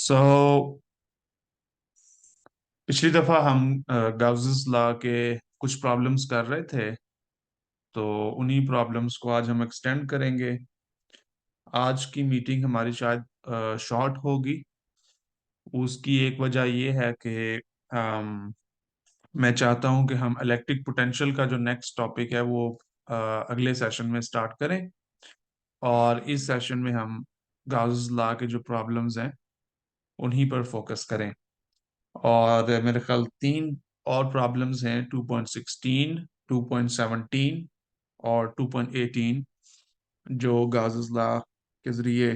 सो पिछली दफा हम गाउसेस लॉ के कुछ प्रॉब्लम्स कर रहे थे। तो उन्हीं प्रॉब्लम्स को आज हम एक्सटेंड करेंगे। आज की मीटिंग हमारी शायद शॉर्ट होगी। उसकी एक वजह ये है कि मैं चाहता हूं कि हम इलेक्ट्रिक पोटेंशियल का जो नेक्स्ट टॉपिक है वो अगले सेशन में स्टार्ट करें। और इस सेशन में हम गाउसेस लॉ के जो प्रॉब्लम्स हैं उन्हीं पर फोकस करें। और मेरे ख्याल तीन और प्रॉब्लम्स हैं, 2.16, 2.17 और 2.18, जो गाउसेस लॉ के जरिए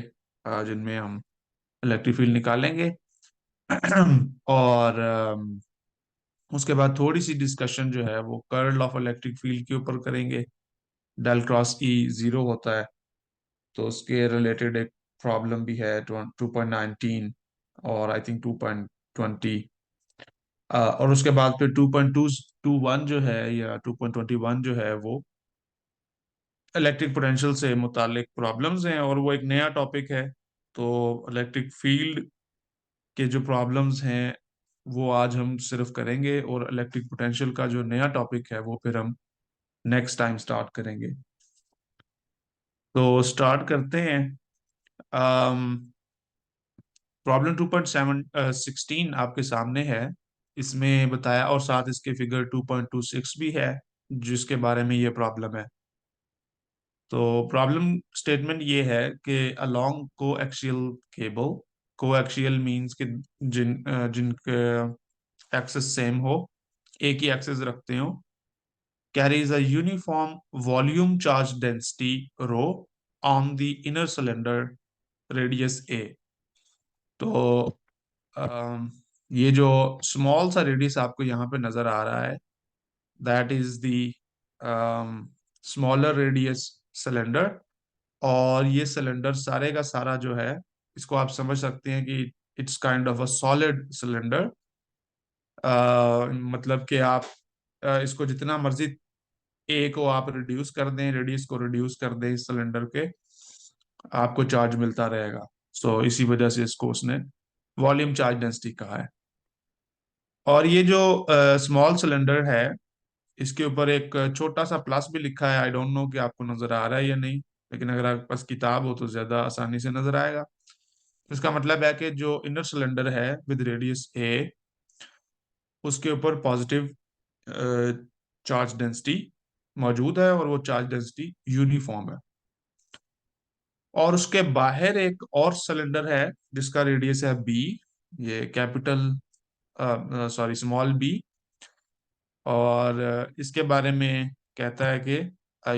जिनमें हम इलेक्ट्रिक फील्ड निकालेंगे। और उसके बाद थोड़ी सी डिस्कशन जो है वो कर्ल ऑफ इलेक्ट्रिक फील्ड के ऊपर करेंगे। डेल क्रॉस ई जीरो होता है, तो उसके रिलेटेड एक प्रॉब्लम भी है 2.19 और आई थिंक 2.20। और उसके बाद फिर 2.221 जो है या 2.21 जो है वो इलेक्ट्रिक पोटेंशियल से मुतालिक प्रॉब्लम्स हैं और वो एक नया टॉपिक है। तो इलेक्ट्रिक फील्ड के जो प्रॉब्लम्स हैं वो आज हम सिर्फ करेंगे, और इलेक्ट्रिक पोटेंशियल का जो नया टॉपिक है वो फिर हम नेक्स्ट टाइम स्टार्ट करेंगे। तो स्टार्ट करते हैं। प्रॉब्लम 2.7 16 आपके सामने है। इसमें बताया, और साथ इसके फिगर 2.26 भी है जिसके बारे में ये प्रॉब्लम है। तो प्रॉब्लम स्टेटमेंट ये है कि along coaxial cable, coaxial means कि जिनके एक्सेस सेम हो, एक ही एक्सेस रखते हो, carries a uniform volume charge density rho on the inner cylinder radius a। तो अम, ये जो स्मॉल सा रेडियस आपको यहाँ पे नजर आ रहा है, that is the smaller radius cylinder. और ये सिलेंडर सारे का सारा जो है, इसको आप समझ सकते हैं कि it's kind of a solid cylinder. मतलब कि आप इसको जितना मर्जी ए को आप रिड्यूस कर दें, रेडियस को रिड्यूस कर दें इस सिलेंडर के, आपको चार्ज मिलता रहेगा। सो इसी वजह से इसको उसने वॉल्यूम चार्ज डेंसिटी कहा है। और ये जो स्मॉल सिलेंडर है, इसके ऊपर एक छोटा सा प्लस भी लिखा है। आई डोंट नो कि आपको नजर आ रहा है या नहीं, लेकिन अगर आपके पास किताब हो तो ज्यादा आसानी से नजर आएगा। इसका मतलब है कि जो इनर सिलेंडर है विद रेडियस ए, उसके ऊपर पॉजिटिव चार्ज डेंसिटी मौजूद है, और वो चार्ज डेंसिटी यूनिफॉर्म है। और उसके बाहर एक और सिलेंडर है जिसका रेडियस है बी, ये कैपिटल सॉरी स्मॉल बी। और इसके बारे में कहता है कि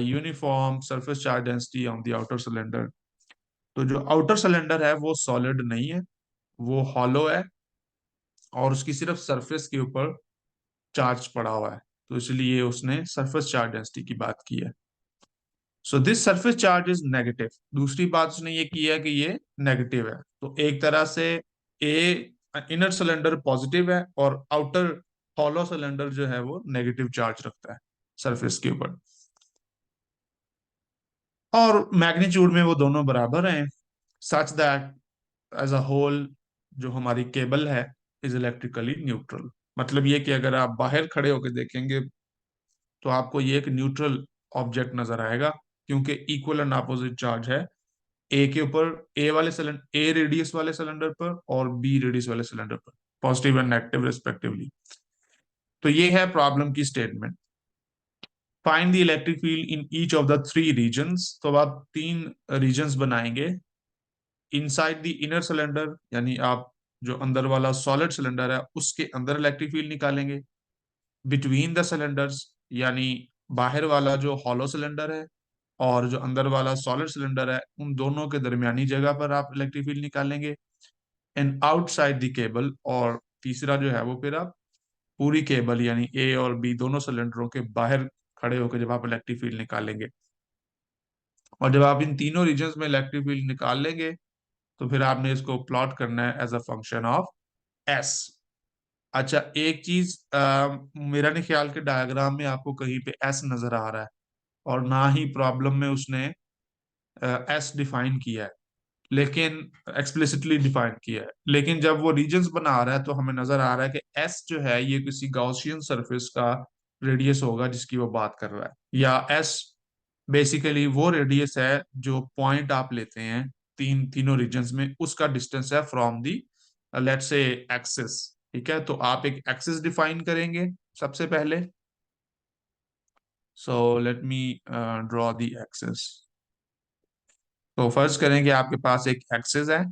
uniform surface charge density on the outer cylinder. तो जो आउटर सिलेंडर है वो सॉलिड नहीं है, वो हॉलो है, और उसकी सिर्फ सरफेस के ऊपर चार्ज पड़ा हुआ है। तो इसलिए उसने सरफेस चार्ज डेंसिटी की बात की है। So this surface charge is negative. दूसरी बात उसने ये की है कि ये नेगेटिव है। तो एक तरह से ए इनर सिलेंडर पॉजिटिव है, और आउटर हॉलो सिलेंडर जो है वो नेगेटिव चार्ज रखता है सरफेस के ऊपर। और मैग्नीट्यूड में वो दोनों बराबर हैं, such that as a whole जो हमारी केबल है इज इलेक्ट्रिकली न्यूट्रल। मतलब ये कि अगर आप बाहर खड़े होकर देखेंगे तो आपको ये एक न्यूट्रल ऑब्जेक्ट नजर आएगा, क्योंकि इक्वल एंड अपोजिट चार्ज है ए के ऊपर, ए वाले सिलेंडर, ए रेडियस वाले सिलेंडर पर और बी रेडियस वाले सिलेंडर पर, पॉजिटिव एंड नेगेटिव रिस्पेक्टिवली। तो ये है प्रॉब्लम की statement. Find the electric field in each of the three regions. तो आप तीन रीजन्स बनाएंगे। इनसाइड द इनर सिलेंडर, यानी आप जो अंदर वाला सॉलिड सिलेंडर है उसके अंदर इलेक्ट्रिक फील्ड निकालेंगे। बिटवीन द सिलेंडर्स, यानी बाहर वाला जो हॉलो सिलेंडर है और जो अंदर वाला सॉलिड सिलेंडर है, उन दोनों के दरमियानी जगह पर आप इलेक्ट्रिक फील्ड निकालेंगे। एंड आउटसाइड द केबल, और तीसरा जो है वो फिर आप पूरी केबल यानी ए और बी दोनों सिलेंडरों के बाहर खड़े होकर जब आप इलेक्ट्रिक फील्ड निकालेंगे। और जब आप इन तीनों रीजन्स में इलेक्ट्रिक फील्ड निकाल लेंगे तो फिर आपने इसको प्लॉट करना है as a function of s. अच्छा, एक चीज मेरा नहीं ख्याल कि डायग्राम में आपको कहीं पे एस नजर आ रहा है, और ना ही प्रॉब्लम में उसने एस डिफाइन किया है। लेकिन एक्सप्लिसिटली डिफाइन किया है। लेकिन जब वो रीजन्स बना रहा है तो हमें नजर आ रहा है कि एस जो है ये किसी गॉसियन सरफेस का रेडियस होगा जिसकी वो बात कर रहा है, या एस बेसिकली वो रेडियस है जो पॉइंट आप लेते हैं तीनों रीजन्स में, उसका डिस्टेंस है from the let's say axis. ठीक है, तो आप एक एक्सिस डिफाइन करेंगे सबसे पहले। सो let me draw the axis. तो फर्स्ट करेंगे, आपके पास एक एक्सिस है,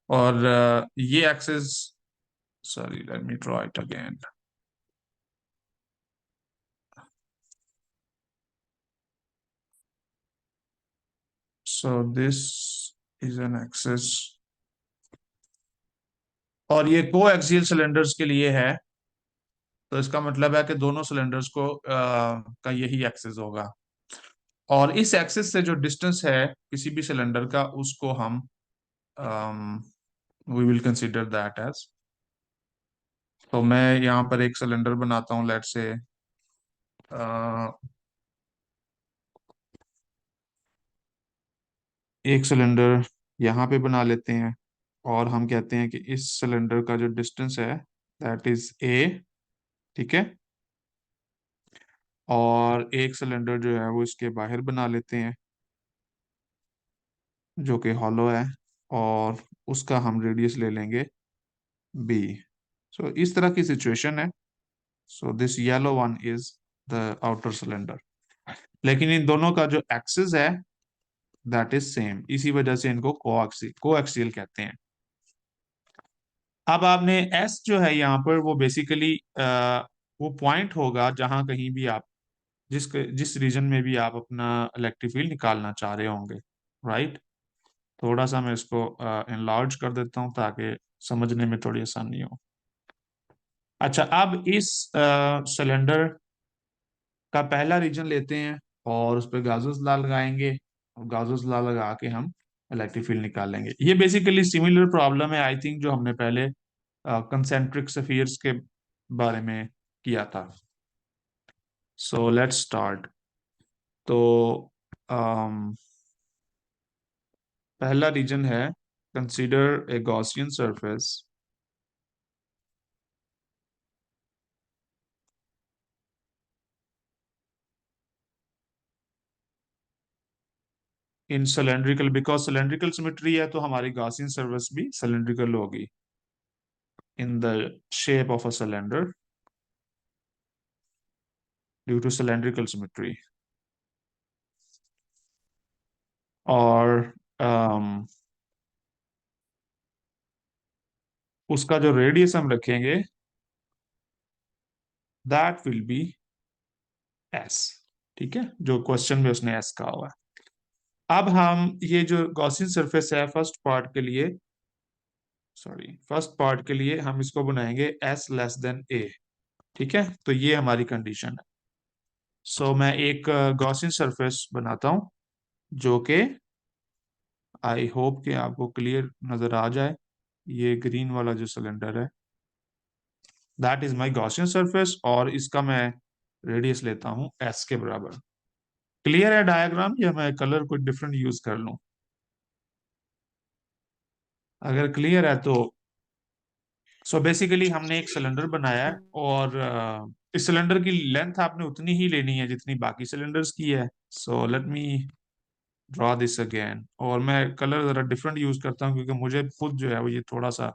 और ये axis, sorry let me draw it again. So this is an axis, और ये को एक्सियल सिलेंडर्स के लिए है। तो इसका मतलब है कि दोनों सिलेंडर्स को का यही एक्सिस होगा, और इस एक्सिस से जो डिस्टेंस है किसी भी सिलेंडर का उसको हम we will consider that as. तो मैं यहाँ पर एक सिलेंडर बनाता हूँ, लेट्स से एक सिलेंडर यहाँ पे बना लेते हैं, और हम कहते हैं कि इस सिलेंडर का जो डिस्टेंस है दैट इज ए। ठीक है, और एक सिलेंडर जो है वो इसके बाहर बना लेते हैं जो कि हॉलो है, और उसका हम रेडियस ले लेंगे बी। सो इस तरह की सिचुएशन है। So this yellow one is the outer cylinder, लेकिन इन दोनों का जो एक्सिस है दैट इज सेम, इसी वजह से इनको कोएक्सियल कहते हैं। अब आपने एस जो है यहाँ पर वो बेसिकली वो पॉइंट होगा जहां कहीं भी आप जिस जिस रीजन में भी आप अपना इलेक्ट्रिक फील्ड निकालना चाह रहे होंगे, राइट। थोड़ा सा मैं इसको एनलार्ज कर देता हूँ ताकि समझने में थोड़ी आसानी हो। अच्छा, अब इस सिलेंडर का पहला रीजन लेते हैं और उस पर गाजोस लॉ लगाएंगे, और गाजोस लॉ लगा के हम इलेक्ट्रिक फील्ड निकालेंगे। ये बेसिकली सिमिलर प्रॉब्लम है आई थिंक जो हमने पहले कंसेंट्रिक स्फीयर्स के बारे में किया था। So let's start. तो um, पहला रीजन है consider a Gaussian surface in cylindrical, because cylindrical symmetry है तो हमारी गॉसियन सरफेस भी सिलेंड्रिकल होगी in the shape of a cylinder due to cylindrical symmetry. और उसका जो रेडियस हम रखेंगे दैट विल बी एस। ठीक है, जो क्वेश्चन में उसने एस कहा हुआ है। अब हम ये जो गॉसियन सरफेस है फर्स्ट पार्ट के लिए हम इसको बनाएंगे एस लेस देन ए। ठीक है, तो ये हमारी कंडीशन है। सो मैं एक गॉसियन सरफेस बनाता हूं जो कि आई होप कि आपको क्लियर नजर आ जाए। ये ग्रीन वाला जो सिलेंडर है that is my Gaussian surface, और इसका मैं रेडियस लेता हूं एस के बराबर। क्लियर है डायग्राम, या मैं कलर कोई डिफरेंट यूज कर लूं? अगर क्लियर है तो सो बेसिकली हमने एक सिलेंडर बनाया है, और इस सिलेंडर की लेंथ आपने उतनी ही लेनी है जितनी बाकी सिलेंडर्स की है। So let me draw this again, और मैं कलर जरा डिफरेंट यूज करता हूँ क्योंकि मुझे खुद जो है वो ये थोड़ा सा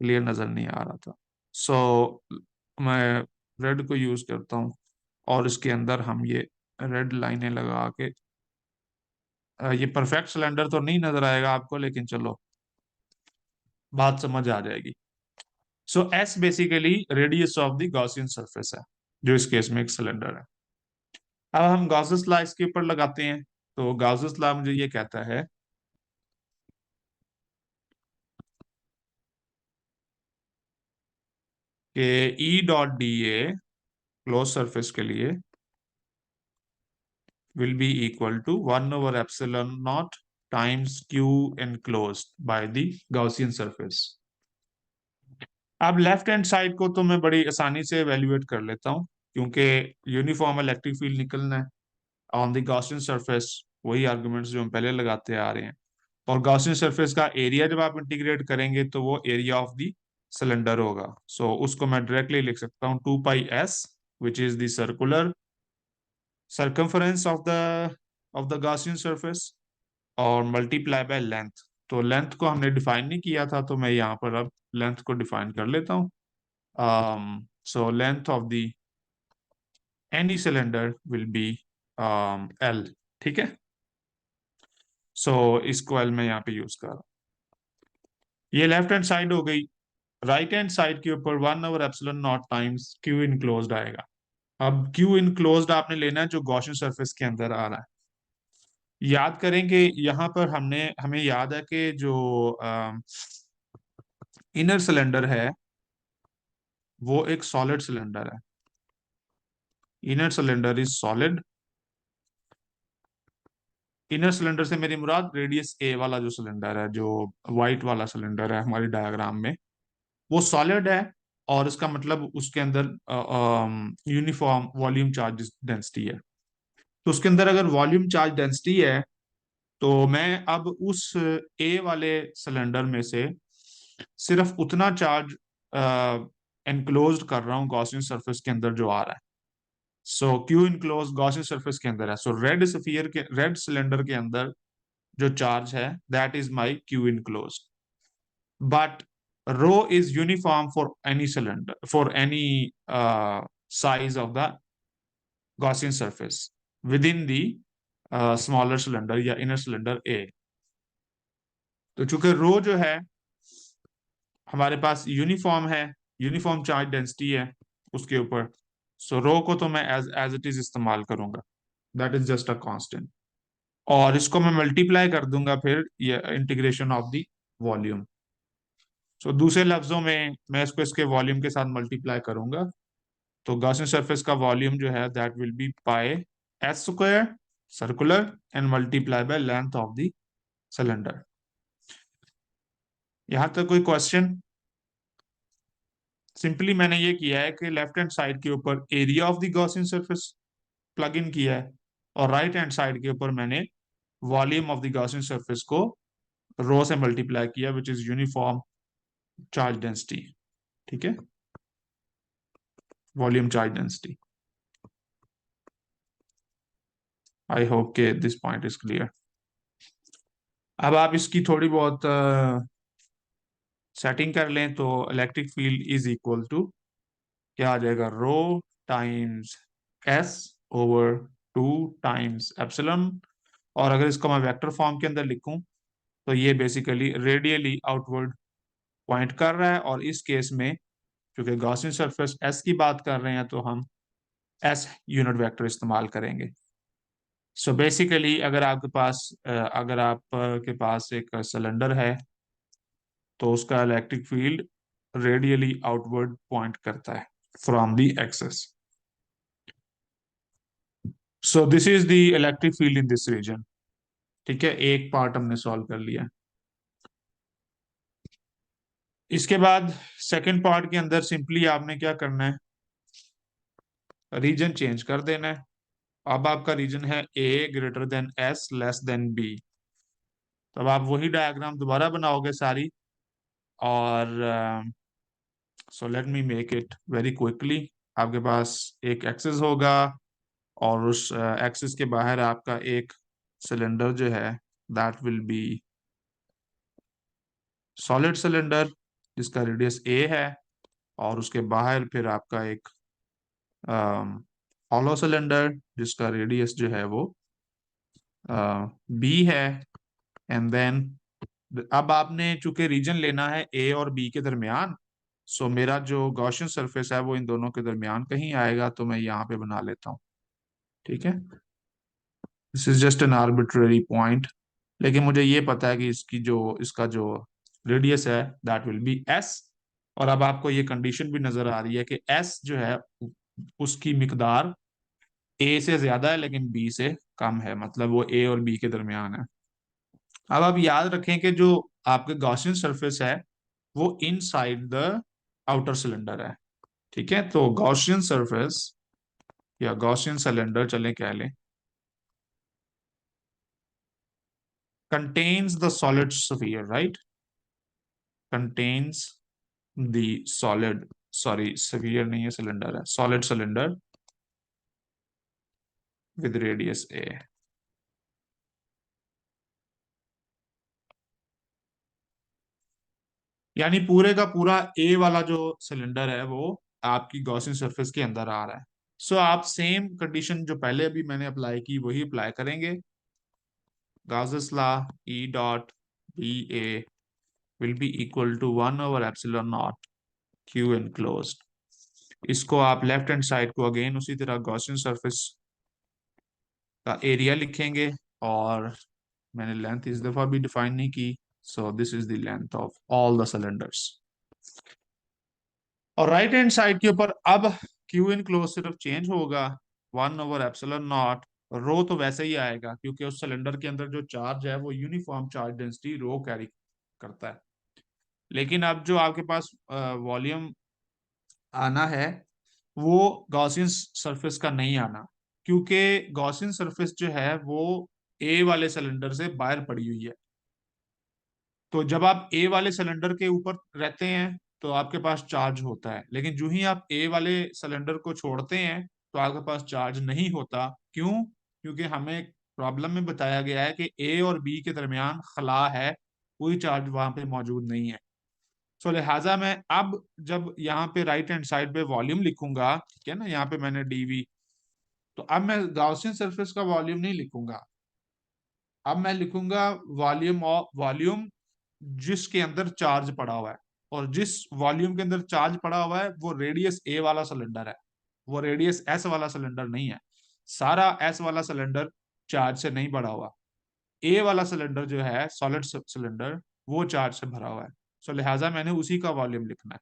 क्लियर नजर नहीं आ रहा था। सो मैं रेड को यूज करता हूँ, और इसके अंदर हम ये रेड लाइनें लगा के ये परफेक्ट सिलेंडर तो नहीं नजर आएगा आपको, लेकिन चलो बात समझ आ जाएगी। So S basically radius of the Gaussian surface है जो इस केस में एक सिलेंडर है। अब हम गॉसेस लॉ इसके ऊपर लगाते हैं। तो गॉसेस लॉ मुझे ये कहता है कि ई डॉट डी ए क्लोज सरफेस के लिए will be equal to 1 over epsilon naught times q enclosed by the Gaussian surface। अब लेफ्ट हैंड साइड को तो मैं बड़ी आसानी से एवेल्युएट कर लेता हूं क्योंकि यूनिफॉर्म इलेक्ट्रिक फील्ड निकलना है ऑन द गॉसियन सरफेस। वही आर्गुमेंट्स जो हम पहले लगाते आ रहे हैं। और गॉसियन सरफेस का एरिया जब आप इंटीग्रेट करेंगे तो वो एरिया ऑफ द सिलेंडर होगा। सो उसको मैं डायरेक्टली लिख सकता हूँ 2 पाई s, which is the circular circumference of the Gaussian surface, और मल्टीप्लाई बाय लेंथ। तो लेंथ को हमने डिफाइन नहीं किया था, तो मैं यहाँ पर अब लेंथ को डिफाइन कर लेता हूँ। So length of the any cylinder will be L। ठीक है। सो इसको L में यहाँ पे यूज कर रहा हूँ। ये लेफ्ट हैंड साइड हो गई। राइट हैंड साइड के ऊपर 1/एप्सिलॉन नॉट टाइम्स क्यू इनक्लोज्ड आएगा। अब क्यू इनक्लोज्ड आपने लेना है जो गॉसियन सरफेस के अंदर आ रहा है। याद करेंगे यहाँ पर हमने हमें याद है कि जो इनर सिलेंडर है वो एक सॉलिड सिलेंडर है। Inner cylinder is solid. Inner cylinder से मेरी मुराद रेडियस ए वाला जो सिलेंडर है, जो वाइट वाला सिलेंडर है हमारी डायग्राम में, वो सॉलिड है। और इसका मतलब उसके अंदर यूनिफॉर्म वॉल्यूम चार्ज डेंसिटी है। तो उसके अंदर अगर वॉल्यूम चार्ज डेंसिटी है, तो मैं अब उस ए वाले सिलेंडर में से सिर्फ उतना चार्ज एनक्लोज कर रहा हूँ गॉसियन सरफेस के अंदर जो आ रहा है। So Q enclose Gaussian surface के अंदर है। सो रेड स्फीयर के रेड सिलेंडर के अंदर जो चार्ज है that is my Q enclose. But rho is uniform for any cylinder, for any size of the Gaussian surface within the smaller cylinder या inner cylinder A। तो चूंकि रो जो है हमारे पास यूनिफॉर्म है, यूनिफॉर्म चार्ज डेंसिटी है उसके ऊपर, सो रो को तो मैं एज एज इट इज इस्तेमाल करूंगा, that is just a constant. और इसको मैं मल्टीप्लाई कर दूंगा फिर ये इंटीग्रेशन ऑफ द वॉल्यूम। सो दूसरे लफ्जों में मैं इसको इसके वॉल्यूम के साथ मल्टीप्लाई करूंगा, तो गॉसियन सरफेस का वॉल्यूम जो है that will B pi S square circular and multiply by length of the cylinder. यहां तक कोई क्वेश्चन? सिंपली मैंने ये किया है कि लेफ्ट हैंड साइड के ऊपर area of the Gaussian surface plug in किया है, और राइट हैंड साइड के ऊपर मैंने volume of the Gaussian surface को रो से मल्टीप्लाई किया, which is uniform charge density. ठीक है, volume charge density. I hope के दिस पॉइंट इज क्लियर। अब आप इसकी थोड़ी बहुत सेटिंग कर लें तो electric field is equal to क्या आ जाएगा, rho times s over 2 times epsilon. और अगर इसको मैं वेक्टर फॉर्म के अंदर लिखूं तो ये बेसिकली रेडियली आउटवर्ड पॉइंट कर रहा है। और इस केस में क्योंकि गॉसियन सरफेस एस की बात कर रहे हैं तो हम एस यूनिट वेक्टर इस्तेमाल करेंगे। सो बेसिकली अगर आप के पास एक सिलेंडर है तो उसका electric field radially outward point करता है from the axis. So this is the electric field in this region. ठीक है, एक पार्ट हमने सॉल्व कर लिया। इसके बाद सेकंड पार्ट के अंदर सिंपली आपने क्या करना है, रीजन चेंज कर देना है। अब आपका रीजन है A greater than S less than B. तो अब आप वही डायग्राम दोबारा बनाओगे सारी। और so let me make it very quickly. आपके पास एक एक्सिस होगा, और उस एक्सिस के बाहर आपका एक सिलेंडर जो है that will B solid cylinder जिसका रेडियस ए है। और उसके बाहर फिर आपका एक हॉलो सिलेंडर जिसका रेडियस जो है वो बी है। एंड देन अब आपने चूंकि रीजन लेना है ए और बी के दरमियान, सो मेरा जो गॉसियन सरफेस है वो इन दोनों के दरमियान कहीं आएगा, तो मैं यहाँ पे बना लेता हूँ। ठीक है, this is just an arbitrary point. लेकिन मुझे ये पता है कि इसका जो रेडियस है दैट विल बी एस। और अब आपको ये कंडीशन भी नजर आ रही है कि एस जो है उसकी मिकदार ए से ज्यादा है लेकिन बी से कम है, मतलब वो ए और बी के दरमियान है। अब आप याद रखें कि जो आपके गॉसियन सरफेस है वो इनसाइड द आउटर सिलेंडर है। ठीक है, तो गॉसियन सरफेस या गॉसियन सिलेंडर चलें कह लें, contains the solid sphere, right? Contains the solid, sorry sphere नहीं है, सिलेंडर है, solid cylinder with radius a. यानी पूरे का पूरा ए वाला जो सिलेंडर है वो आपकी गॉसियन सरफेस के अंदर आ रहा है. सो आप सेम कंडीशन जो पहले अभी मैंने अप्लाई की वही अप्लाई करेंगे. Gauss's law E dot BA will be equal to 1/epsilon naught Q enclosed. इसको आप लेफ्ट हैंड साइड को अगेन उसी तरह गॉसियन सरफेस का एरिया लिखेंगे. और मैंने लेंथ इस दफा भी डिफाइन नहीं की. सो this is the length of all the cylinders. और राइट हैंड साइड के ऊपर अब क्यू इन क्लोज सिर्फ चेंज होगा. 1/epsilon naught. रो तो वैसे ही आएगा क्योंकि उस सिलेंडर के अंदर जो चार्ज है वो uniform charge density rho carry करता है. लेकिन अब जो आपके पास वॉल्यूम आना है वो गॉसियन सरफेस का नहीं आना. क्योंकि गॉसियन सरफेस जो है वो ए वाले सिलेंडर से बाहर पड़ी हुई है. तो जब आप ए वाले सिलेंडर के ऊपर रहते हैं तो आपके पास चार्ज होता है. लेकिन जो ही आप ए वाले सिलेंडर को छोड़ते हैं तो आपके पास चार्ज नहीं होता. क्यों? क्योंकि हमें प्रॉब्लम में बताया गया है कि ए और बी के दरमियान खला है, कोई चार्ज वहां पे मौजूद नहीं है. सो लिहाजा मैं अब जब यहाँ पे राइट हैंड साइड पे वॉल्यूम लिखूंगा, ठीक है ना, यहाँ पे मैंने डीवी, तो अब मैं गाउसियन सरफेस का वॉल्यूम नहीं लिखूंगा. अब मैं लिखूंगा वॉल्यूम ऑफ वॉल्यूम जिसके अंदर चार्ज पड़ा हुआ है. और जिस वॉल्यूम के अंदर चार्ज पड़ा हुआ है वो रेडियस ए वाला सिलेंडर है, वो रेडियस एस वाला सिलेंडर नहीं है. सारा एस वाला सिलेंडर चार्ज से नहीं भरा हुआ. ए वाला सिलेंडर जो है सॉलिड सिलेंडर वो चार्ज से भरा हुआ है. सो लिहाजा मैंने उसी का वॉल्यूम लिखना है.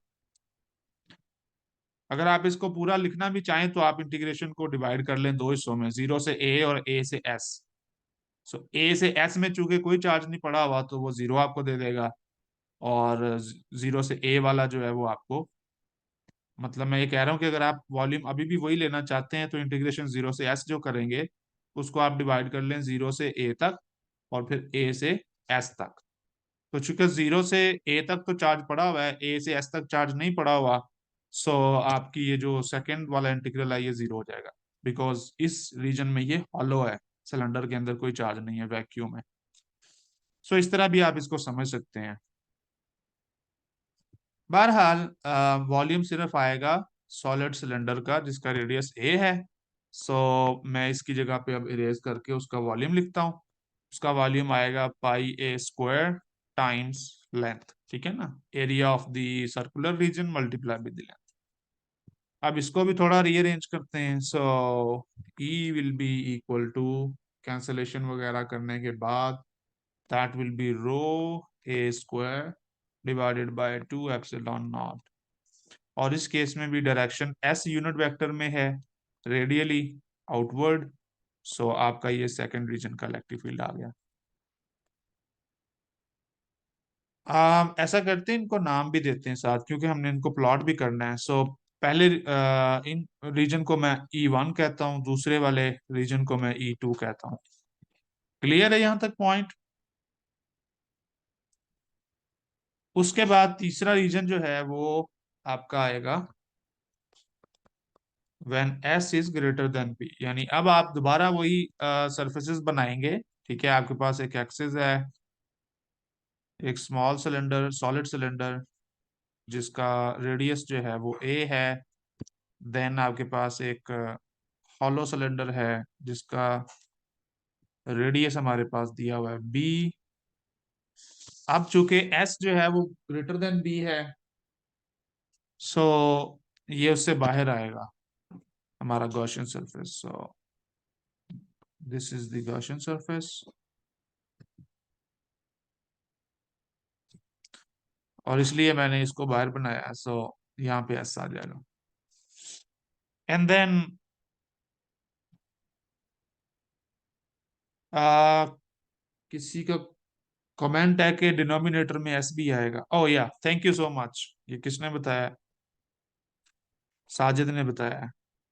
अगर आप इसको पूरा लिखना भी चाहें तो आप इंटीग्रेशन को डिवाइड कर लें दो हिस्सों में, जीरो से ए और ए से एस. सो ए से एस में चूंकि कोई चार्ज नहीं पड़ा हुआ तो वो जीरो आपको दे देगा. और जीरो से ए वाला जो है वो आपको, मतलब मैं ये कह रहा हूँ कि अगर आप वॉल्यूम अभी भी वही लेना चाहते हैं तो इंटीग्रेशन जीरो से एस जो करेंगे उसको आप डिवाइड कर लें जीरो से ए तक और फिर ए से एस तक. तो चूंकि जीरो से ए तक तो चार्ज पड़ा हुआ है, ए से एस तक चार्ज नहीं पड़ा हुआ, सो आपकी ये जो सेकंड वाला इंटीग्रल है ये जीरो हो जाएगा. बिकॉज इस रीजन में ये हॉलो है, सिलेंडर के अंदर कोई चार्ज नहीं है, वैक्यूम है. सो इस तरह भी आप इसको समझ सकते हैं. बहरहाल वॉल्यूम सिर्फ आएगा सॉलिड सिलेंडर का जिसका रेडियस ए है. सो मैं इसकी जगह पे अब इरेज करके उसका वॉल्यूम लिखता हूँ. उसका वॉल्यूम आएगा pi A square times length. ठीक है ना, area of the circular region multiply with the length. अब इसको भी थोड़ा रीअरेंज करते हैं. So E will be equal to, cancellation वगैरह करने के बाद, that will be rho A square divided by 2 epsilon not. और इस केस में भी डायरेक्शन एस यूनिट वेक्टर में है, रेडियली आउटवर्ड. सो आपका ये सेकंड रीजन का इलेक्ट्रिक फील्ड आ गया. ऐसा करते हैं, इनको नाम भी देते हैं साथ क्योंकि हमने इनको प्लॉट भी करना है. सो पहले इन रीजन को मैं E1 कहता हूँ, दूसरे वाले रीजन को मैं E2 कहता हूँ. क्लियर है यहाँ तक पॉइंट? उसके बाद तीसरा रीजन जो है वो आपका आएगा when S is greater than P. यानी अब आप दोबारा वही सरफेसेस बनाएंगे. ठीक है, आपके पास एक एक्सिस है, एक स्मॉल सिलेंडर सॉलिड सिलेंडर जिसका रेडियस जो है वो ए है. देन आपके पास एक हॉलो सिलेंडर है जिसका रेडियस हमारे पास दिया हुआ है बी. अब चूंकि एस जो है वो ग्रेटर देन बी है, सो ये उससे बाहर आएगा हमारा Gaussian surface. So this is the Gaussian surface. और इसलिए मैंने इसको बाहर बनाया. सो यहाँ पे एस आ जाएगा. एंड देन किसी का कमेंट है कि डिनोमिनेटर में एस भी आएगा. ओह या, थैंक यू सो मच. ये किसने बताया? साजिद ने बताया.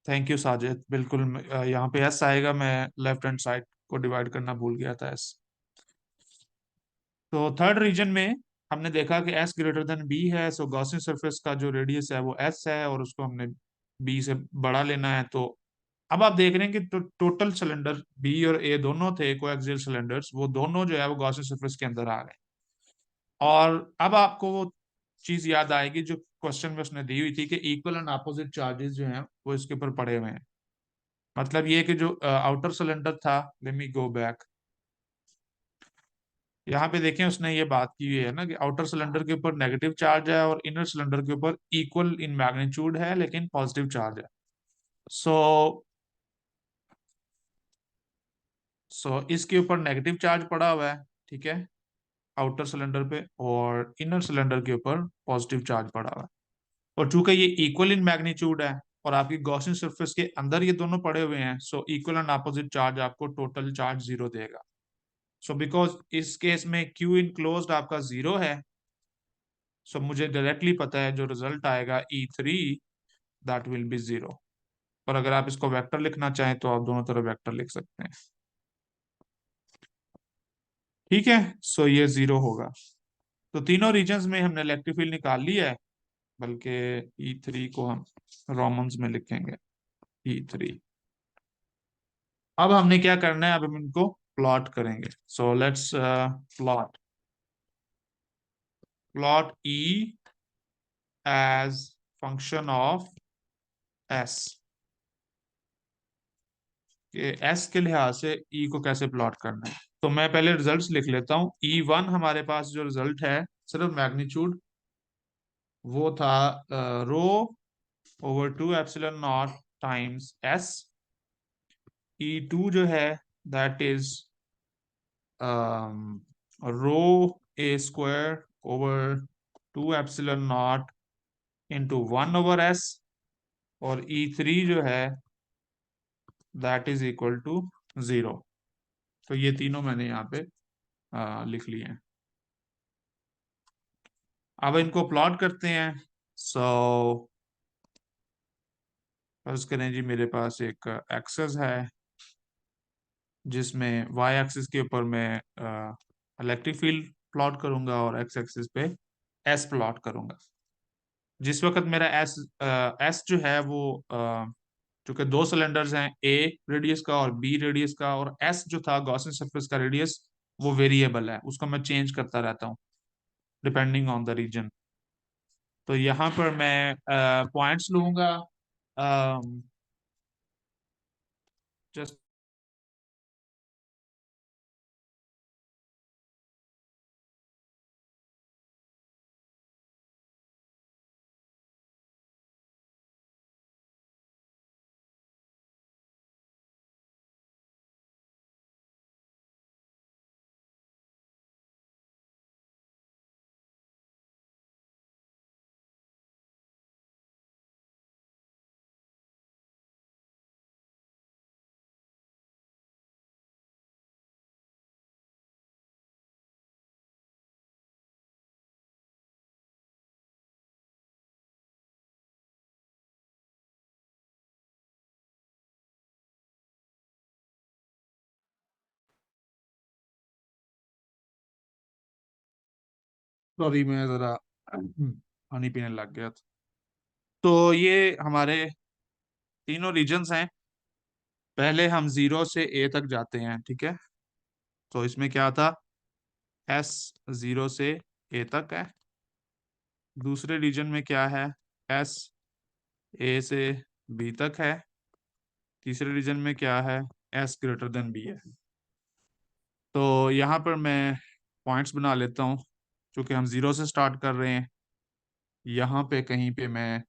Thank you Sajid. बिल्कुल यहाँ पे एस आएगा, मैं लेफ्ट हैंड साइड को डिवाइड करना भूल गया था एस. तो थर्ड रीजन में हमने देखा कि एस ग्रेटर देन बी है, सो गॉसियन सरफेस का जो रेडियस है वो एस है और उसको हमने बी से बड़ा लेना है। तो अब आप देख रहे हैं कि टोटल सिलेंडर बी और ए दोनों थे कोएक्सियल सिलेंडर्स, वो दोनों जो है वो गॉसियन सरफेस के अंदर आ गए। और अब आपको वो चीज याद आएगी जो क्वेश्चन में उसने दी हुई थी कि इक्वल एंड अपोजिट चार्जेस जो हैं वो इसके ऊपर पड़े हुए हैं। मतलब ये कि जो आउटर सिलेंडर था, लेट मी गो बैक, यहाँ पे देखें उसने ये बात की हुई है ना कि आउटर सिलेंडर के ऊपर नेगेटिव चार्ज है और इनर सिलेंडर के ऊपर इक्वल इन मैग्नीट्यूड है लेकिन पॉजिटिव चार्ज है। सो इसके ऊपर नेगेटिव चार्ज पड़ा हुआ है, ठीक है, आउटर सिलेंडर पे, और इनर सिलेंडर के ऊपर पॉजिटिव चार्ज पड़ा हुआ है। और चूंकि ये इक्वल इन मैग्नीट्यूड है और आपकी गॉसियन सरफेस के अंदर ये दोनों पड़े हुए हैं, so equal and opposite charge आपको टोटल चार्ज जीरो देगा। सो बिकॉज इस केस में क्यू इनक्लोज्ड आपका जीरो है, सो मुझे डायरेक्टली पता है जो रिजल्ट आएगा E3 that will B zero. और अगर आप इसको वेक्टर लिखना चाहें तो आप दोनों तरफ वेक्टर लिख सकते हैं, ठीक है। सो ये जीरो होगा। तो तीनों रीजन्स में हमने इलेक्ट्रिक फील्ड निकाल लिया है, बल्कि E3 को हम रोमन्स में लिखेंगे, E3। अब हमने क्या करना है, अब हम इनको प्लॉट करेंगे। So let's plot plot E as function of S, कि एस के लिहाज से ई को कैसे प्लॉट करना है। तो मैं पहले रिजल्ट्स लिख लेता हूँ। E1 हमारे पास जो रिजल्ट है सिर्फ मैग्नीट्यूड, वो था rho over 2 epsilon not times S. E2 जो है that is rho A square over 2 epsilon not into 1/s। और E3 जो है that is equal to zero. तो ये तीनों मैंने यहाँ पे लिख लिए हैं। अब इनको प्लॉट करते हैं। सो फर्ज करें जी, मेरे पास एक एक्सेस है जिसमें वाई एक्सिस के ऊपर मैं इलेक्ट्रिक फील्ड प्लॉट करूंगा और एक्स एक्सिस पे एस प्लॉट करूंगा। जिस वक्त मेरा एस जो है वो चूंकि दो सिलेंडर्स हैं, ए रेडियस का और बी रेडियस का, और एस जो था गॉसियन सरफेस का रेडियस वो वेरिएबल है, उसको मैं चेंज करता रहता हूँ डिपेंडिंग ऑन द रीजन। तो यहाँ पर मैं पॉइंट्स लूंगा। जस्ट सॉरी, मैं जरा पानी पीने लग गया था। तो ये हमारे तीनों रीजन्स हैं। पहले हम जीरो से ए तक जाते हैं, ठीक है। तो इसमें क्या था, एस जीरो से ए तक है। दूसरे रीजन में क्या है, एस ए से बी तक है। तीसरे रीजन में क्या है, एस ग्रेटर देन बी है। तो यहाँ पर मैं पॉइंट्स बना लेता हूँ। क्योंकि हम जीरो से स्टार्ट कर रहे हैं, यहाँ पे कहीं पे मैं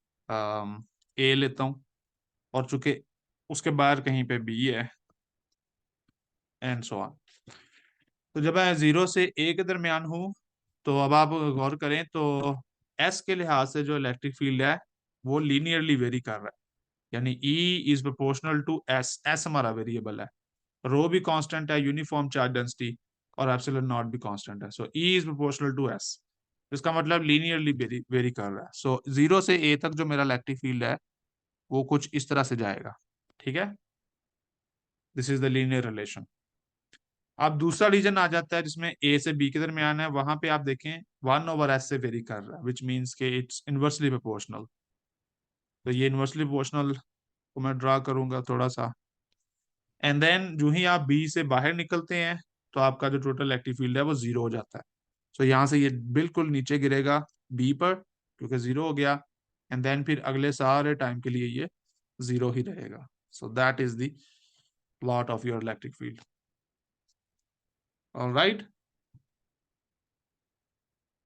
ए लेता हूँ, और चूंकि उसके बाद कहीं पे बी है, एंड सो ऑन। तो जब मैं जीरो से ए के दरमियान हूँ, तो अब आप गौर करें तो एस के लिहाज से जो इलेक्ट्रिक फील्ड है वो लीनियरली वेरी कर रहा है। यानी E is proportional to s, s हमारा वेरिएबल है, रो भी कांस्टेंट है, यूनिफॉर्म चार्ज डेंसिटी, और एप्सिलॉन नॉट भी कांस्टेंट है। So E is proportional to s, इसका मतलब लीनियरली वेरी वेरी कर रहा है। सो जीरो से ए तक जो मेरा इलेक्ट्रिक फील्ड है वो कुछ इस तरह से जाएगा, ठीक है। This is the linear relation. अब दूसरा रीजन आ जाता है जिसमें ए से बी के दरमियान है, वहां पे आप देखें 1/s से वेरी कर रहा है, विच मीन्स के इट्स इनवर्सली प्रोपोर्शनल। तो ये इनवर्सली प्रोपोर्शनल को मैं ड्रा करूंगा थोड़ा सा, एंड देन जो ही आप बी से बाहर निकलते हैं तो आपका जो टोटल इलेक्ट्रिक फील्ड है वो जीरो हो जाता है। सो यहाँ से ये बिल्कुल नीचे गिरेगा बी पर, क्योंकि जीरो हो गया, एंड देन फिर अगले सारे टाइम के लिए ये जीरो ही रहेगा। So that is the plot of your electric field. Alright,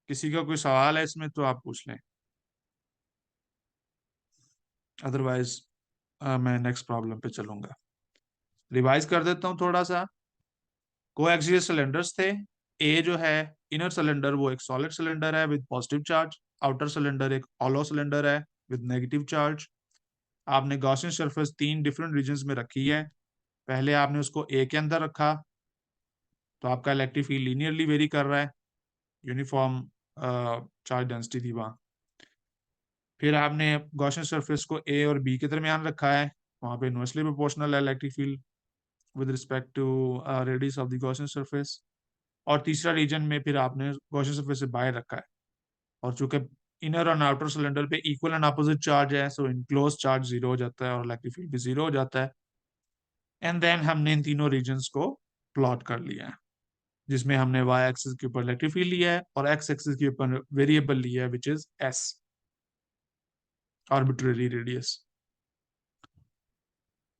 किसी का कोई सवाल है इसमें तो आप पूछ लें, अदरवाइज मैं नेक्स्ट प्रॉब्लम पे चलूंगा। रिवाइज कर देता हूँ थोड़ा सा। कोएक्सियल सिलेंडर्स थे। ए जो है इनर सिलेंडर वो एक सॉलिड सिलेंडर है with positive charge, outer cylinder एक हॉलो सिलेंडर है विद नेगेटिव चार्ज। आपने गॉसियन सरफेस तीन डिफरेंट रीजन्स में रखी है। पहले आपने उसको ए के अंदर रखा तो आपका इलेक्ट्रिक फील्ड लीनियरली वेरी कर रहा है, यूनिफॉर्म चार्ज डेंसिटी थी वहाँ। फिर आपने गॉसियन सरफेस को ए और बी के दरमियान रखा है, वहाँ पे इनवर्सली प्रोपोर्शनल है electric field with respect to radius of the Gaussian surface. और तीसरा रीजन में फिर आपने गॉसियन सरफेस से बाहर रखा है, और चूंकि इनर और आउटर सिलेंडर पे इक्वल एंड अपोजिट चार्ज है, सो इनक्लोज चार्ज जीरो हो जाता है और इलेक्ट्रिक फील्ड भी जीरो हो जाता है। एंड देन हमने इन तीनों रीजन्स को प्लॉट कर लिया है, जिसमें हमने वाई एक्सिस के ऊपर इलेक्ट्रिक फील्ड लिया है और एक्स एक्सिस के ऊपर वेरिएबल लिया है which is S, arbitrary radius.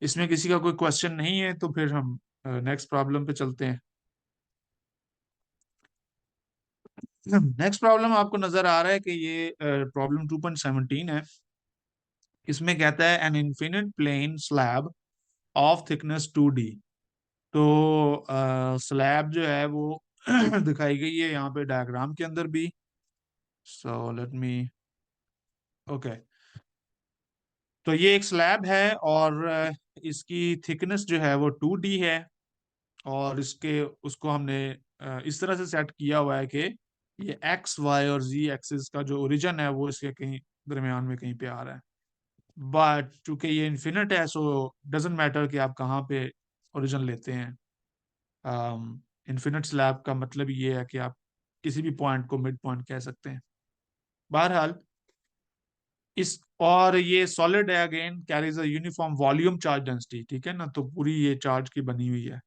इसमें किसी का कोई क्वेश्चन नहीं है तो फिर हम नेक्स्ट प्रॉब्लम पे चलते हैं। नेक्स्ट प्रॉब्लम आपको नजर आ रहा है कि ये प्रॉब्लम 2.17 है। इसमें कहता है an infinite plane slab of thickness 2D। तो स्लैब जो है वो दिखाई गई है यहाँ पे डायग्राम के अंदर भी। सो लेट मी, ओके, तो ये एक स्लैब है और इसकी थिकनेस जो है वो 2D है, और इसके उसको हमने इस तरह से सेट किया हुआ है कि ये एक्स वाई और जी एक्सिस का जो ओरिजिन है वो इसके कहीं दरमियान में कहीं पे आ रहा है। बट चूंकि ये इन्फिनिट है सो डजेंट मैटर कि आप कहाँ पे ओरिजिन लेते हैं। इन्फिनिट स्लैब का मतलब ये है कि आप किसी भी पॉइंट को मिड पॉइंट कह सकते हैं। बहरहाल इस, और ये सॉलिड है, again carries a uniform volume charge density, ठीक है ना, तो पूरी ये चार्ज की बनी हुई है।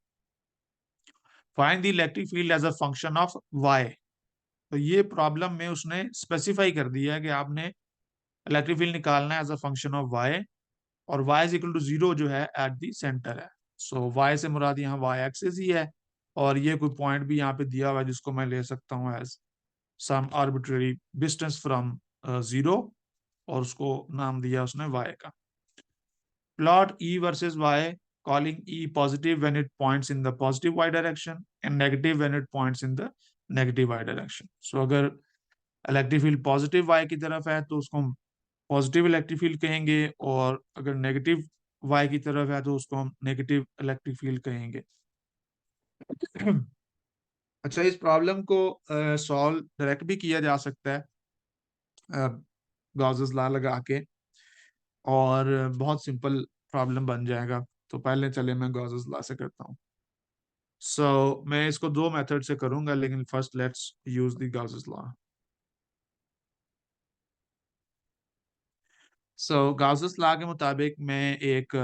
Find the electric field as a function of y. तो ये प्रॉब्लम में उसने स्पेसिफाई कर दिया है कि आपने इलेक्ट्रिक फील्ड निकालना है as a function of Y, और Y is equal to zero जो है एट द सेंटर है। सो वाई से मुराद यहाँ वाई एक्सिस ही है, और ये कोई पॉइंट भी यहाँ पे दिया हुआ है जिसको मैं ले सकता हूँ as some arbitrary distance from zero, और उसको नाम दिया उसने वाई का। Plot E versus Y, calling E positive when it points in the positive y direction and negative when it points in the negative y direction. So अगर electric field positive y की तरफ है तो उसको हम positive electric field कहेंगे, और अगर नेगेटिव y की तरफ है तो उसको हम नेगेटिव इलेक्ट्रिक फील्ड कहेंगे। अच्छा, इस प्रॉब्लम को सॉल्व डायरेक्ट भी किया जा सकता है गॉसेस लॉ लगा के, और बहुत सिंपल प्रॉब्लम बन जाएगा। तो पहले चले मैं गॉसेस लॉ से करता हूँ। मैं इसको दो मेथड से करूंगा, लेकिन first let's use the Gauss's law. Gauss's law के मुताबिक मैं एक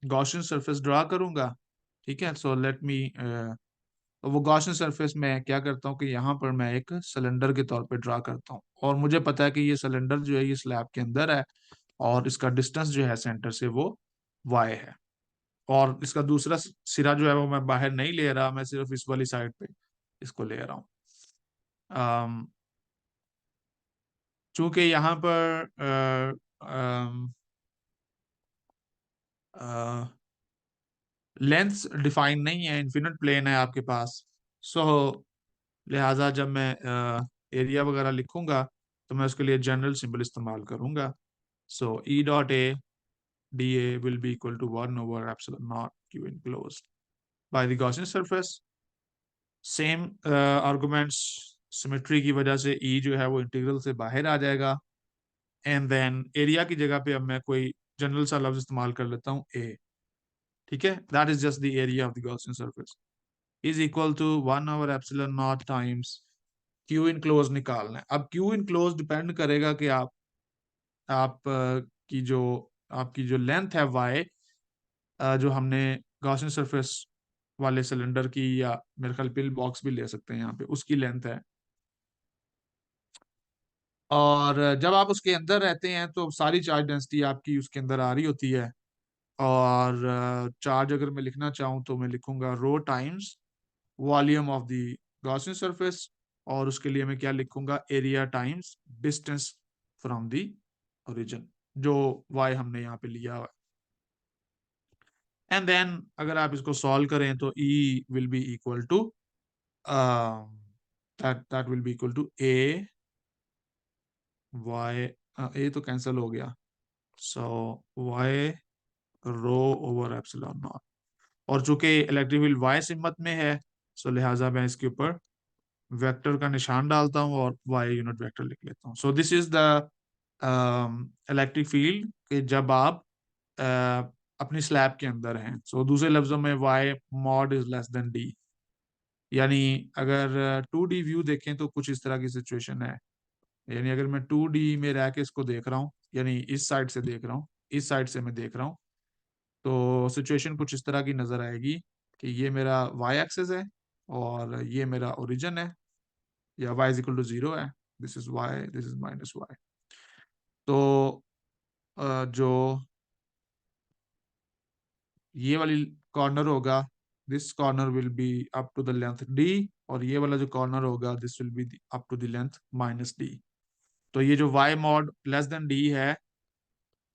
गॉसियन सरफेस ड्रा करूंगा, ठीक है। सो लेट मी, वो गॉसियन सरफेस में क्या करता हूँ कि यहाँ पर मैं एक सिलेंडर के तौर पे ड्रा करता हूँ, और मुझे पता है कि ये सिलेंडर जो है ये स्लैब के अंदर है, और इसका डिस्टेंस जो है सेंटर से वो वाई है, और इसका दूसरा सिरा जो है वो मैं बाहर नहीं ले रहा, मैं सिर्फ इस वाली साइड पे इसको ले रहा हूँ। चूंकि यहाँ पर लेंथ डिफाइन नहीं है, इन्फिनिट प्लेन है आपके पास। सो लिहाजा जब मैं एरिया वगैरह लिखूंगा तो मैं उसके लिए जनरल सिंबल इस्तेमाल करूंगा। So E dot A D A will be equal to 1/एप्सिलॉन not Q enclosed by the Gaussian surface. Same arguments, symmetry की वजह से ई जो है वो इंटीग्रल से बाहर आ जाएगा, एंड देन एरिया की जगह पे अब मैं कोई जनरल सा लफ्ज इस्तेमाल कर लेता हूँ ए, ठीक है। That is just the area of the Gaussian surface. Is equal to 1/ε0 times q enclosed निकालना है। अब क्यू इन क्लोज डिपेंड करेगा कि आप की जो आपकी जो लेंथ है वाई, जो हमने गॉसियन सरफेस वाले सिलेंडर की, या मेरे ख्याल पिल बॉक्स भी ले सकते हैं यहाँ पे, उसकी लेंथ है। और जब आप उसके अंदर रहते हैं तो सारी चार्ज डेंसिटी आपकी उसके अंदर आ रही होती है। और चार्ज अगर मैं लिखना चाहूँ तो मैं लिखूंगा rho times volume of the Gaussian surface, और उसके लिए मैं क्या लिखूंगा, area times distance from the origin, जो वाई हमने यहाँ पे लिया हुआ। एंड देन अगर आप इसको सॉल्व करें तो E will be equal to that will be equal to a y, a तो कैंसिल हो गया, so y rho over epsilon not. और चूंकि इलेक्ट्रिक फील्ड वाई सिमत में है, सो लिहाजा मैं इसके ऊपर वेक्टर का निशान डालता हूँ और वाई यूनिट वेक्टर लिख लेता हूँ। सो this is the electric field कि जब आप अपनी स्लैब के अंदर हैं। सो दूसरे लफ्जों में y mod is less than d. यानी अगर 2D व्यू देखें तो कुछ इस तरह की सिचुएशन है। यानी अगर मैं 2D में रह के इसको देख रहा हूँ, यानी इस साइड से देख रहा हूँ, इस साइड से मैं देख रहा हूँ, तो सिचुएशन कुछ इस तरह की नजर आएगी कि ये मेरा वाई एक्सिस है और ये मेरा ओरिजिन है, या y इज इक्वल टू 0 है, this is y, this is minus y। तो जो ये वाली कॉर्नर होगा, this corner will be up to the length d, और ये वाला जो कॉर्नर होगा this will be up to the length minus d। तो ये जो y mod less than d है,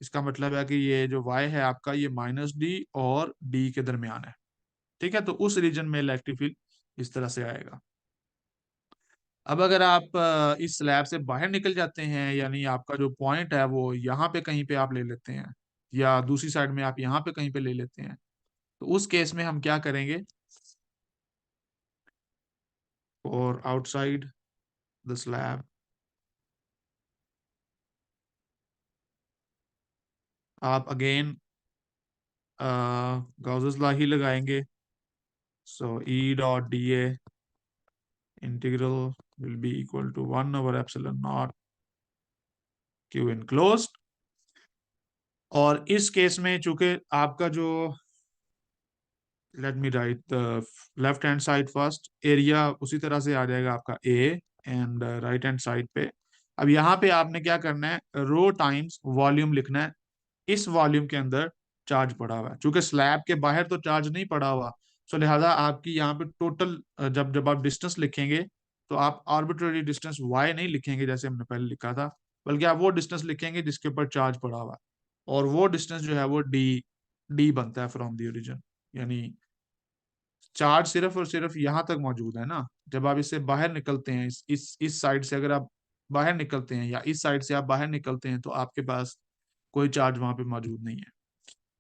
इसका मतलब है कि ये जो y है आपका, ये माइनस d और d के दरमियान है। ठीक है, तो उस रीजन में इलेक्ट्रिक फील्ड इस तरह से आएगा। अब अगर आप इस स्लैब से बाहर निकल जाते हैं, यानी आपका जो पॉइंट है वो यहाँ पे कहीं पे आप ले लेते हैं, या दूसरी साइड में आप यहाँ पे कहीं पे ले लेते हैं, तो उस केस में हम क्या करेंगे, और आउटसाइड द स्लैब आप अगेन गॉसेस लॉ ही लगाएंगे। So E dot d a integral will be equal to 1/ε0 q enclosed. और इस केस में चूंकि आपका जो, let me write the left hand side first, area उसी तरह से आ जाएगा आपका a, and right hand side पे अब यहाँ पे आपने क्या करना है, रो टाइम्स वॉल्यूम लिखना है। इस वॉल्यूम के अंदर चार्ज पड़ा हुआ है, चूंकि स्लैब के बाहर तो चार्ज नहीं पड़ा हुआ, सो लिहाजा आपकी यहाँ पे टोटल, जब जब आप डिस्टेंस लिखेंगे तो आप आर्बिट्रेरी डिस्टेंस वाई नहीं लिखेंगे जैसे हमने पहले लिखा था, बल्कि आप वो डिस्टेंस लिखेंगे जिसके ऊपर चार्ज पड़ा हुआ है। और वो डिस्टेंस जो है वो डी डी बनता है फ्रॉम द ओरिजिन। यानी चार्ज सिर्फ और सिर्फ यहाँ तक मौजूद है ना, जब आप इससे बाहर निकलते हैं, इस साइड से अगर आप बाहर निकलते हैं, या इस साइड से आप बाहर निकलते हैं, तो आपके पास कोई चार्ज वहां पे मौजूद नहीं है।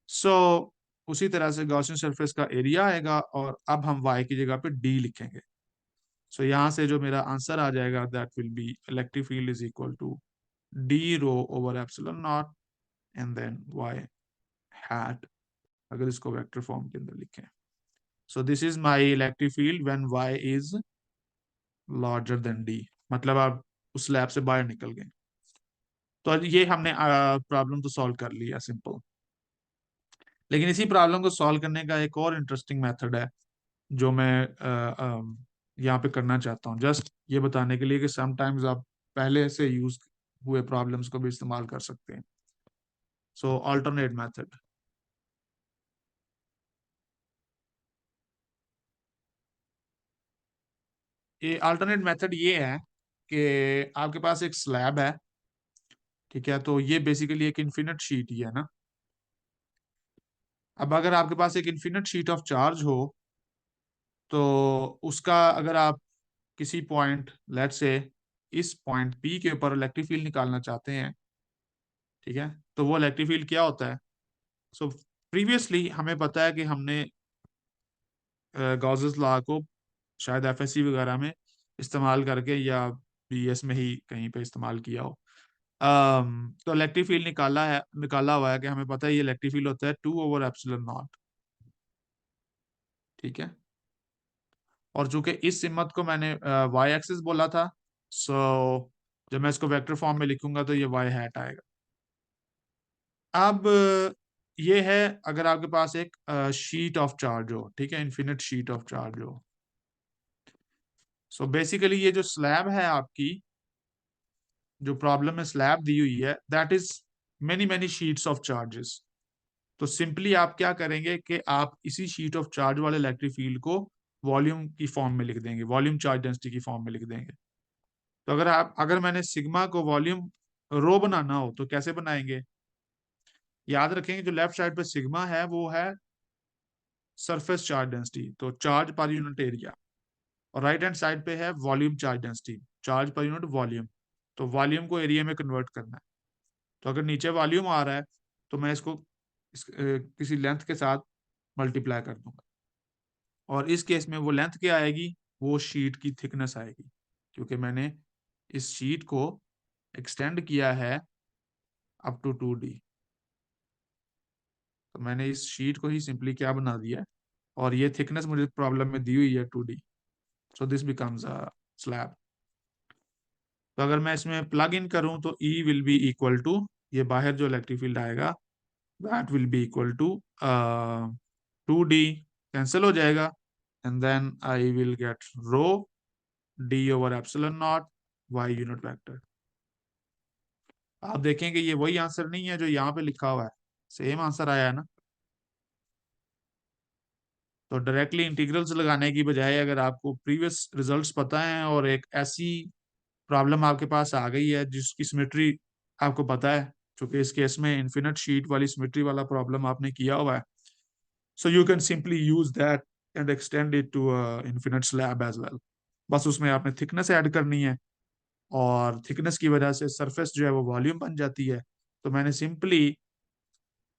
सो उसी तरह से गॉसियन सरफेस का एरिया आएगा, और अब हम वाई की जगह पे डी लिखेंगे। सो यहाँ से जो मेरा आंसर आ जाएगा, that will be electric field is equal to d rho over epsilon naught, and then y hat, अगर इसको वेक्टर फॉर्म के अंदर लिखें। So this is my electric field when y is larger than d, मतलब आप उस slab से बाहर निकल गए। तो ये हमने प्रॉब्लम तो सॉल्व कर लिया सिंपल। लेकिन इसी प्रॉब्लम को सॉल्व करने का एक और इंटरेस्टिंग मेथड है जो मैं यहाँ पे करना चाहता हूँ, जस्ट ये बताने के लिए कि समटाइम्स आप पहले से यूज हुए प्रॉब्लम्स को भी इस्तेमाल कर सकते हैं। सो अल्टरनेट मेथड, ये अल्टरनेट मेथड ये है कि आपके पास एक स्लैब है, ठीक है, तो ये बेसिकली एक इन्फिनिट शीट ही है ना। अब अगर आपके पास एक इन्फिनिट शीट ऑफ चार्ज हो, तो उसका अगर आप किसी पॉइंट, लेट से इस पॉइंट पी के ऊपर इलेक्ट्रिक फील्ड निकालना चाहते हैं, ठीक है, तो वो इलेक्ट्रिक फील्ड क्या होता है। सो प्रीवियसली हमें पता है कि हमने गॉसेस लॉ को शायद एफएससी वगैरह में इस्तेमाल करके, या बीएस में ही कहीं पे इस्तेमाल किया हो। तो इलेक्ट्रिक फील्ड निकाला हुआ है कि हमें पता है ये इलेक्ट्रिक फील्ड होता है 2/ε0। ठीक है, और चूंकि इस सिमत को मैंने वाई एक्सिस बोला था, सो जब मैं इसको वेक्टर फॉर्म में लिखूंगा तो ये वाई हैट आएगा। अब ये है अगर आपके पास एक शीट ऑफ चार्ज हो, ठीक है, इन्फिनिट शीट ऑफ चार्ज हो। सो बेसिकली ये जो स्लैब है आपकी, जो प्रॉब्लम में स्लैब दी हुई है, that is many many sheets of charges. तो सिंपली आप क्या करेंगे कि आप इसी शीट ऑफ चार्ज वाले इलेक्ट्रिक फील्ड को वॉल्यूम की फॉर्म में लिख देंगे, वॉल्यूम चार्ज डेंसिटी की फॉर्म में लिख देंगे। तो अगर मैंने सिग्मा को वॉल्यूम रो बनाना हो तो कैसे बनाएंगे? याद रखेंगे जो लेफ्ट साइड पे सिग्मा है वो है सरफेस चार्ज डेंसिटी, तो चार्ज पर यूनिट एरिया। और राइट हैंड साइड पे है volume charge density, charge per unit volume. तो वॉल्यूम को एरिया में कन्वर्ट करना है। तो अगर नीचे वॉल्यूम आ रहा है तो मैं इसको किसी लेंथ के साथ मल्टीप्लाई कर दूंगा, और इस केस में वो लेंथ क्या आएगी? वो शीट की थिकनेस आएगी, क्योंकि मैंने इस शीट को एक्सटेंड किया है अप टू 2D। तो मैंने इस शीट को ही सिंपली क्या बना दिया है, और ये थिकनेस मुझे प्रॉब्लम में दी हुई है 2D। So this becomes a slab. तो अगर मैं इसमें प्लग इन करूं तो E will be equal to, ये बाहर जो इलेक्ट्रिक फील्ड आएगा that will be equal to 2D, cancel हो जाएगा, and then I will get rho D over epsilon naught Y unit vector. आप देखेंगे ये वही आंसर नहीं है जो यहाँ पे लिखा हुआ है, सेम आंसर आया है ना। तो डायरेक्टली इंटीग्रल्स लगाने की बजाय अगर आपको प्रीवियस रिजल्ट्स पता है और एक ऐसी प्रॉब्लम आपके पास आ गई है जिसकी सिमेट्री आपको पता है, क्योंकि इस केस में इन्फिनिट शीट वाली सिमेट्री वाला प्रॉब्लम आपने किया हुआ है, so you can simply use that and extend it to infinite slab as well. बस उसमें आपने थिकनेस ऐड करनी है, और थिकनेस की वजह से सरफेस जो है वो वॉल्यूम बन जाती है। तो मैंने सिंपली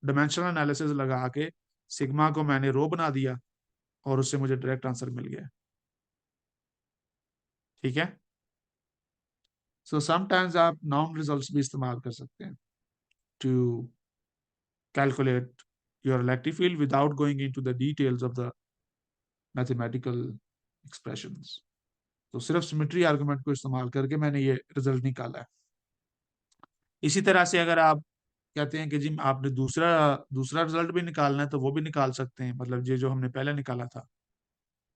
डायमेंशनल एनालिसिस लगा के सिग्मा को मैंने रो बना दिया, और उससे मुझे डायरेक्ट आंसर मिल गया। ठीक है। सो समटाइम्स आप नाउन रिजल्ट्स भी इस्तेमाल कर सकते हैं to calculate your electric field without going into the details of the mathematical expressions। तो सिर्फ सिमेट्री आर्गुमेंट को इस्तेमाल करके मैंने ये रिजल्ट निकाला है। इसी तरह से अगर आप कहते हैं कि जी आपने दूसरा दूसरा रिजल्ट भी निकालना है तो वो भी निकाल सकते हैं, मतलब ये जो हमने पहले निकाला था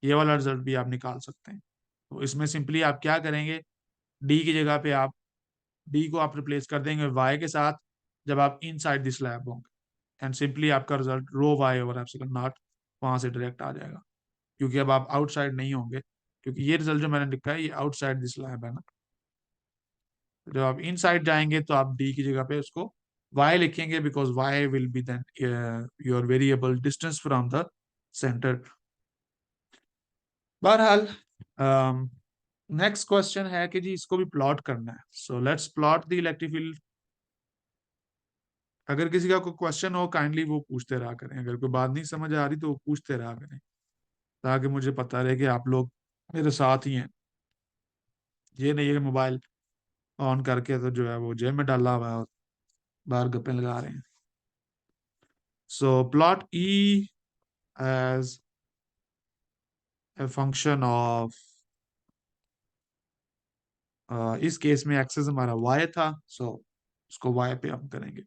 ये वाला रिजल्ट भी आप निकाल सकते हैं। तो इसमें सिंपली आप क्या करेंगे, डी की जगह पे आप डी को आप रिप्लेस कर देंगे वाई के साथ जब आप इन साइड दिस लैब होंगे, एंड सिंपली आपका result rho y over epsilon naught वहां से डायरेक्ट आ जाएगा, क्योंकि अब आप आउटसाइड नहीं होंगे, क्योंकि ये रिजल्ट जो मैंने लिखा है ये आउटसाइड दिस लैब है ना। जब आप इन साइड जाएंगे तो आप डी की जगह पे उसको वाई लिखेंगे, because y will be then your variable distance from the centre. बहरहाल नेक्स्ट क्वेश्चन है कि जी इसको भी प्लॉट करना है, so let's plot the electric field. अगर किसी का कोई क्वेश्चन हो काइंडली वो पूछते रहा करें, अगर कोई बात नहीं समझ आ रही तो वो पूछते रहा करें, ताकि मुझे पता रहे कि आप लोग मेरे साथ ही हैं। ये नहीं है कि मोबाइल ऑन करके तो जो है वो जेब में डाला हुआ है और बाहर गप्पे लगा रहे हैं। So plot E as a function of, इस केस में एक्सेस हमारा वाई था, सो उसको वाई पे हम करेंगे।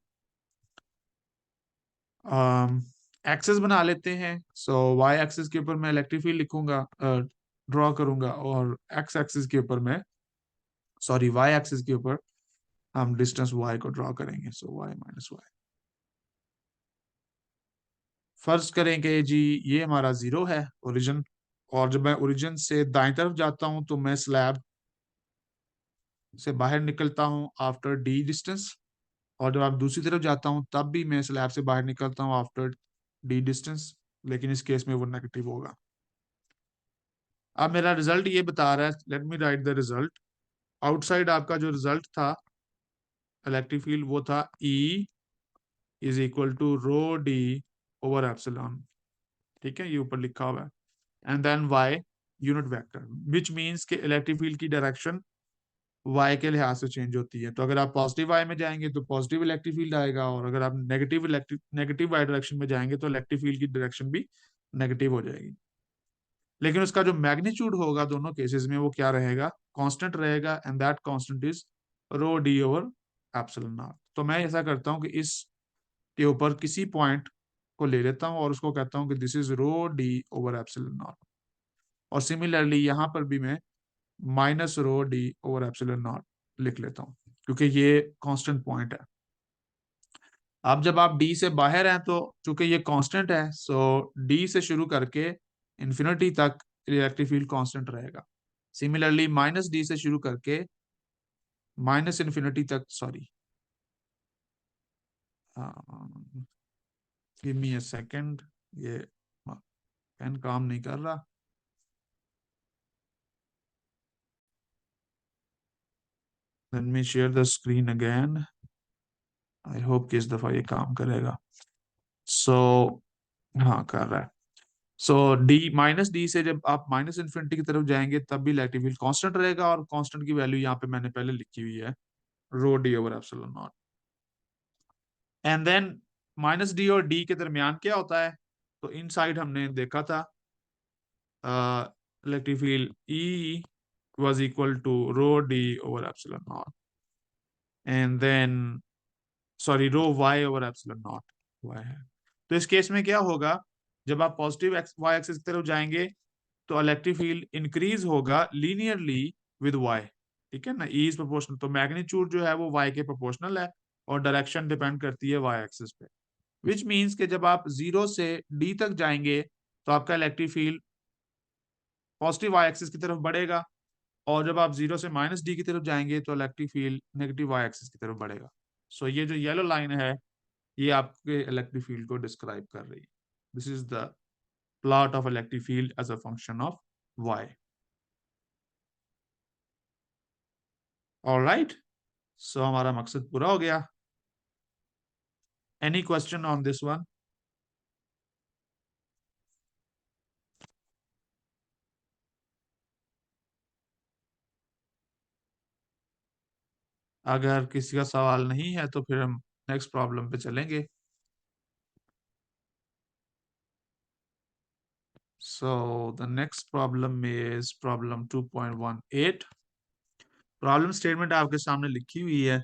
एक्सेस बना लेते हैं। सो वाई एक्सेस के ऊपर मैं इलेक्ट्रिक फील्ड लिखूंगा, ड्रॉ करूंगा, और एक्स एक्सिस के ऊपर मैं, सॉरी वाई एक्सिस के ऊपर हम डिस्टेंस वाई को ड्रॉ करेंगे। सो वाई माइनस वाई। फर्ज करेंगे जी ये हमारा जीरो है ओरिजिन, और जब मैं ओरिजिन से दाएं तरफ जाता हूं तो मैं स्लैब से बाहर निकलता हूं आफ्टर डी डिस्टेंस, और जब आप दूसरी तरफ जाता हूं तब भी मैं स्लैब से बाहर निकलता हूं आफ्टर डी डिस्टेंस, लेकिन इस केस में वो नेगेटिव होगा। अब मेरा रिजल्ट ये बता रहा है, let me write the result. Outside आपका जो रिजल्ट था इलेक्ट्रिक फील्ड वो था E is equal to rho d over epsilon, ठीक है, ये ऊपर लिखा हुआ है, and then y unit vector, which means के इलेक्ट्रिक फील्ड की डायरेक्शन वाई के लिहाज से चेंज होती है। तो अगर आप पॉजिटिव वाई में जाएंगे तो पॉजिटिव इलेक्ट्रिक फील्ड आएगा, और अगर आप नेगेटिव वाई डायरेक्शन में जाएंगे तो इलेक्ट्रिक फील्ड की डायरेक्शन भी नेगेटिव हो जाएगी। लेकिन उसका जो मैग्नीट्यूड होगा दोनों केसेस में वो क्या रहेगा, कांस्टेंट रहेगा, and that constant is rho d over epsilon naught. तो मैं ऐसा करता हूँ कि इस के ऊपर किसी पॉइंट को ले लेता हूँ और उसको कहता हूँ कि this is rho d over epsilon not, और सिमिलरली यहाँ पर भी मैं minus rho d over epsilon naught लिख लेता हूँ, क्योंकि ये कांस्टेंट पॉइंट है। अब जब आप डी से बाहर हैं तो चूंकि ये कांस्टेंट है, सो डी से शुरू करके इन्फिनिटी तक इलेक्ट्रिक फील्ड कांस्टेंट रहेगा। सिमिलरली माइनस डी से शुरू करके माइनस इन्फिनिटी तक, sorry, give me a second, ये पेन काम नहीं कर रहा। Let me share the screen again, I hope कि इस दफा ये काम करेगा। सो हाँ, कर रहा है। सो डी माइनस डी से जब आप माइनस इन्फिनिटी की तरफ जाएंगे तब भी इलेक्ट्रिक फील्ड कांस्टेंट रहेगा, और कांस्टेंट की वैल्यू यहाँ पे मैंने पहले लिखी हुई है, rho d over epsilon naught. And then minus d और डी के दरमियान क्या होता है, तो इन साइड हमने देखा था electric field E was equal to rho d over epsilon naught, and then sorry rho y over epsilon naught, y है। तो इस केस में क्या होगा, जब आप पॉजिटिव एक्स वाई एक्सिस की तरफ जाएंगे तो इलेक्ट्रिक फील्ड इंक्रीज होगा लीनियरली विद वाई, ठीक है ना, ई इज प्रोपोर्शनल, तो मैग्नीट्यूड जो है वो वाई के प्रोपोर्शनल है, और डायरेक्शन डिपेंड करती है वाई एक्सिस पे। विच मीन्स कि जब आप जीरो से डी तक जाएंगे तो आपका electric field positive y axis की तरफ बढ़ेगा, और जब आप जीरो से माइनस डी की तरफ जाएंगे तो electric field negative y axis की तरफ बढ़ेगा। सो ये जो येलो लाइन है ये आपके इलेक्ट्रिक फील्ड को डिस्क्राइब कर रही है। This is the plot of electric field as a function of y. Alright, so हमारा मकसद पूरा हो गया। Any question on this one? अगर किसी का सवाल नहीं है तो फिर हम नेक्स्ट प्रॉब्लम पे चलेंगे। So the next problem is problem 2.18। Problem statement आपके सामने लिखी हुई है।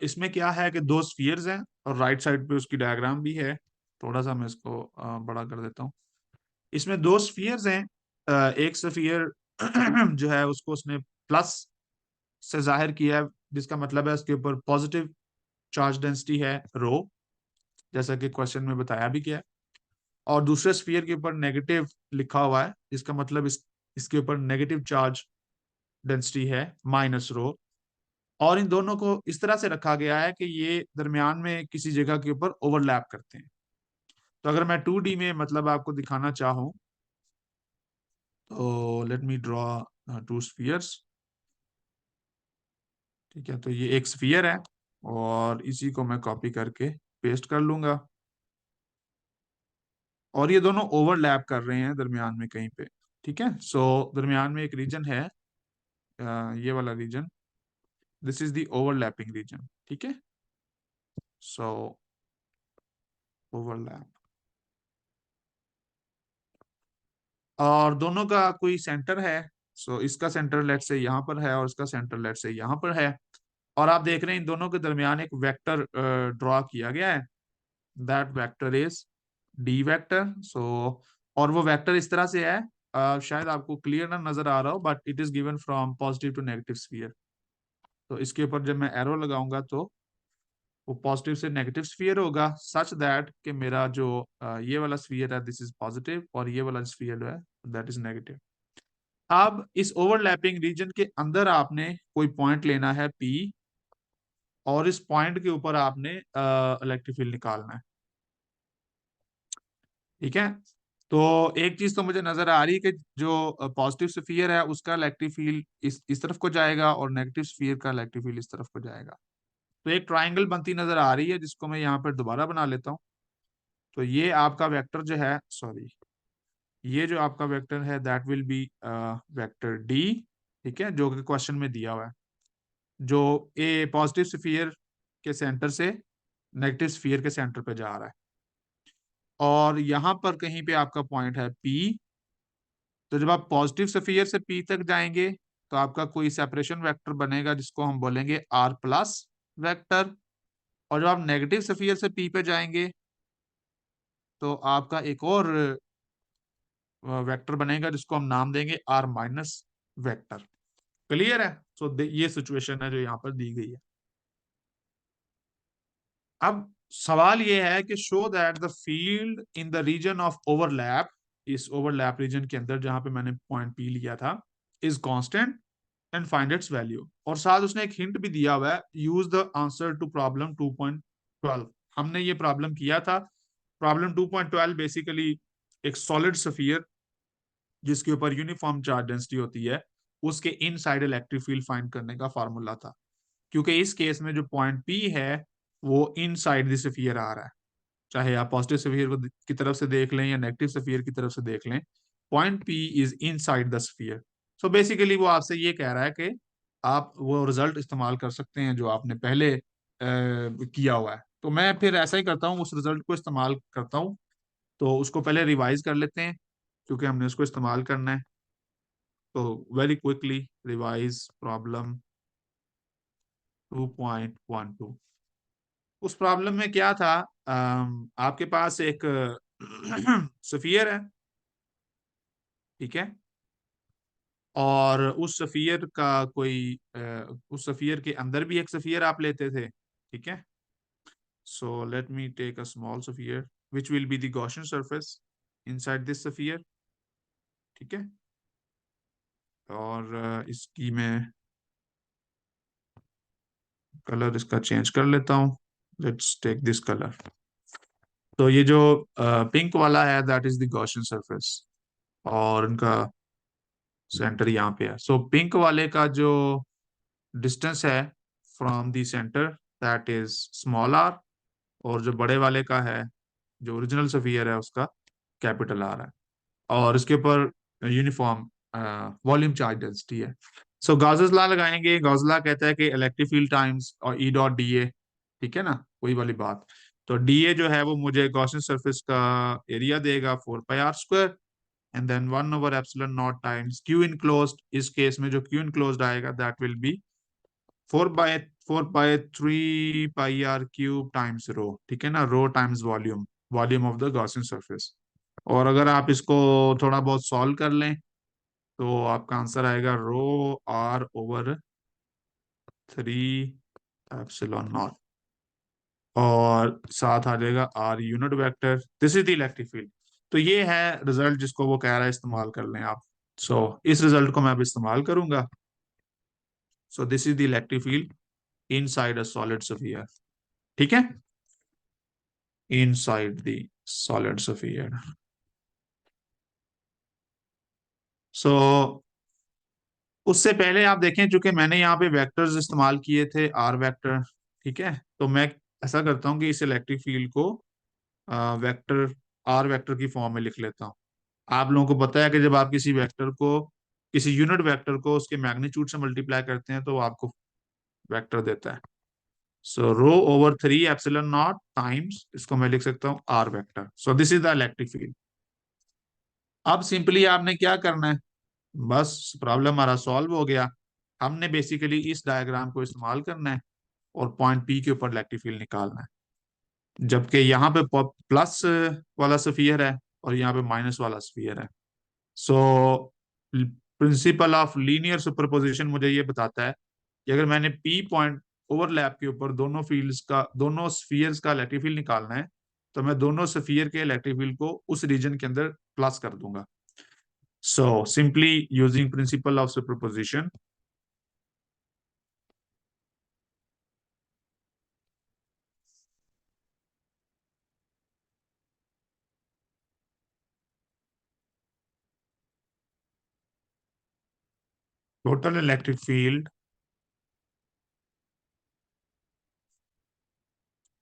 इसमें क्या है कि दो स्फीयर्स हैं और राइट साइड पे उसकी डायग्राम भी है। थोड़ा सा मैं इसको बड़ा कर देता हूँ। इसमें दो स्फीयर्स हैं। एक स्फीयर जो है उसको उसने प्लस से जाहिर किया है, जिसका मतलब है उसके ऊपर पॉजिटिव चार्ज डेंसिटी है रो, जैसा कि क्वेश्चन में बताया भी गया है। और दूसरे स्फीयर के ऊपर नेगेटिव लिखा हुआ है, जिसका मतलब इसके ऊपर नेगेटिव चार्ज डेंसिटी है माइनस रो। और इन दोनों को इस तरह से रखा गया है कि ये दरमियान में किसी जगह के ऊपर ओवरलैप करते हैं। तो अगर मैं 2D में मतलब आपको दिखाना चाहूँ तो let me draw two spheres. ठीक है, तो ये एक स्फीयर है और इसी को मैं कॉपी करके पेस्ट कर लूंगा, और ये दोनों ओवरलैप कर रहे हैं दरमियान में कहीं पे। ठीक है, सो दरमियान में एक रीजन है, ये वाला region, this is the overlapping region. ठीक है, सो ओवरलैप, और दोनों का कोई सेंटर है। सो इसका सेंटर लेट से यहाँ पर है और इसका सेंटर लेट से यहाँ पर है, और आप देख रहे हैं इन दोनों के दरमियान एक वेक्टर ड्रॉ किया गया है। That vector is d vector. So और वो वेक्टर इस तरह से है, शायद आपको क्लियर ना नजर आ रहा हो, but it is given from positive to negative sphere. तो इसके ऊपर जब मैं एरो लगाऊंगा तो वो पॉजिटिव से नेगेटिव स्फीयर होगा, सच दैट कि मेरा जो ये वाला स्फीयर है दिस इज पॉजिटिव, और ये वाला स्फीयर है दैट इज नेगेटिव। अब इस ओवरलैपिंग रीजन के अंदर आपने कोई पॉइंट लेना है पी, और इस पॉइंट के ऊपर आपने इलेक्ट्रिक फील्ड निकालना है। ठीक है, तो एक चीज तो मुझे नजर आ रही है कि जो पॉजिटिव स्फीयर है उसका इलेक्ट्रिक फील्ड इस तरफ को जाएगा, और नेगेटिव स्फीयर का इलेक्ट्रिक फील्ड इस तरफ को जाएगा। तो एक ट्राइंगल बनती नजर आ रही है, जिसको मैं यहाँ पर दोबारा बना लेता हूँ। तो ये आपका वेक्टर जो है, सॉरी, ये जो आपका वेक्टर है that will B vector D. ठीक है, जो कि क्वेश्चन में दिया हुआ है, जो ए पॉजिटिव स्फीयर के सेंटर से नेगेटिव स्फीयर के सेंटर पे जा रहा है, और यहां पर कहीं पे आपका पॉइंट है पी, तो जब आप पॉजिटिव सफियर से पी तक जाएंगे तो आपका कोई सेपरेशन वेक्टर बनेगा जिसको हम बोलेंगे आर प्लस वेक्टर। और जब आप नेगेटिव सफियर से पी पे जाएंगे तो आपका एक और वेक्टर बनेगा जिसको हम नाम देंगे आर माइनस वेक्टर। क्लियर है? ये सिचुएशन है जो यहाँ पर दी गई है। अब सवाल ये है कि show that the field in the region of overlap, इस ओवरलैप रीजन के अंदर जहां पे मैंने पॉइंट पी लिया था, is constant and find its value. और साथ उसने एक हिंट भी दिया हुआ है, use the answer to problem 2.12। हमने ये प्रॉब्लम किया था। प्रॉब्लम 2.12 बेसिकली एक सॉलिड सफियर जिसके ऊपर यूनिफॉर्म चार्ज डेंसिटी होती है, उसके इनसाइड इलेक्ट्रिक फील्ड फाइंड करने का फार्मूला था। क्योंकि इस केस में जो पॉइंट पी है वो इनसाइड द सफियर आ रहा है, चाहे आप पॉजिटिव सफियर को की तरफ से देख लें या नेगेटिव सफियर की तरफ से देख लें, point P is inside the sphere. So basically वो आपसे ये कह रहा है कि आप वो रिजल्ट इस्तेमाल कर सकते हैं जो आपने पहले किया हुआ है। तो मैं फिर ऐसा ही करता हूँ, उस रिजल्ट को इस्तेमाल करता हूँ। तो उसको पहले रिवाइज कर लेते हैं क्योंकि हमने उसको इस्तेमाल करना है। तो वेरी क्विकली रिवाइज प्रॉब्लम 2.12। उस प्रॉब्लम में क्या था, आपके पास एक सफियर है, ठीक है, और उस सफियर का कोई उस सफियर के अंदर भी एक सफियर आप लेते थे, ठीक है। So let me take a small sphere which will be the Gaussian surface inside this sphere, ठीक है। और इसकी मैं कलर इसका चेंज कर लेता हूँ। Let's take this colour. तो ये जो पिंक वाला है that is the Gaussian surface, और इनका सेंटर यहाँ पे है। सो पिंक वाले का जो डिस्टेंस है from the centre that is small r, और जो बड़े वाले का है, जो ओरिजिनल सफियर है, उसका कैपिटल आर है। और इसके ऊपर यूनिफॉर्म वॉल्यूम चार्ज डेंसिटी है। सो गॉसेस लॉ लगाएंगे। गॉस लॉ कहता है कि इलेक्ट्रिक फील्ड टाइम्स और ई डॉट डी ए, ठीक है ना, वही वाली बात। तो डी ए जो है वो मुझे गॉसियन सरफेस का एरिया देगा 4 pi r square, and then 1/एप्सिलॉन नॉट टाइम्स क्यू इनक्लोज्ड। इस केस में जो क्यू इनक्लोज्ड आएगा that will be 4/3 pi r cube times rho, ठीक है ना, rho times volume, volume of the Gaussian surface. और अगर आप इसको थोड़ा बहुत सॉल्व कर लें तो आपका आंसर आएगा ρr/3 एप्सिलॉन नॉट, और साथ आ जाएगा r unit vector. This is the electric field. तो ये है रिजल्ट जिसको वो कह रहा है इस्तेमाल कर लें आप। इस रिजल्ट को मैं अब इस्तेमाल करूंगा। This is the electric field inside a solid sphere, ठीक है, इनसाइड द सॉलिड स्फीयर। सो उससे पहले आप देखें, चूंकि मैंने यहाँ पे वेक्टर्स इस्तेमाल किए थे, आर वेक्टर, ठीक है, तो मैं ऐसा करता हूँ कि इस इलेक्ट्रिक फील्ड को वेक्टर आर वेक्टर की फॉर्म में लिख लेता हूँ। आप लोगों को पता है कि जब आप किसी वेक्टर को, किसी यूनिट वेक्टर को उसके मैग्नीट्यूड से मल्टीप्लाई करते हैं तो वो आपको वेक्टर देता है। ρ/3 एप्सिलॉन नॉट टाइम्स, इसको मैं लिख सकता हूँ r vector. This is the electric field. अब सिंपली आपने क्या करना है, बस प्रॉब्लम हमारा सॉल्व हो गया। हमने बेसिकली इस डायग्राम को इस्तेमाल करना है और पॉइंट पी के ऊपर इलेक्ट्रिक फील्ड निकालना है। जबकि यहाँ पे प्लस वाला स्फीयर है और यहाँ पे माइनस वाला स्फीयर है। So principle of linear superposition मुझे ये बताता है कि अगर मैंने पी पॉइंट ओवरलैप के ऊपर दोनों फील्ड्स का, दोनों स्फीयर्स का इलेक्ट्रिक फील्ड निकालना है, तो मैं दोनों स्फीयर के इलेक्ट्रिक फील्ड को उस रीजन के अंदर प्लस कर दूंगा। Simply using principle of superposition, total electric field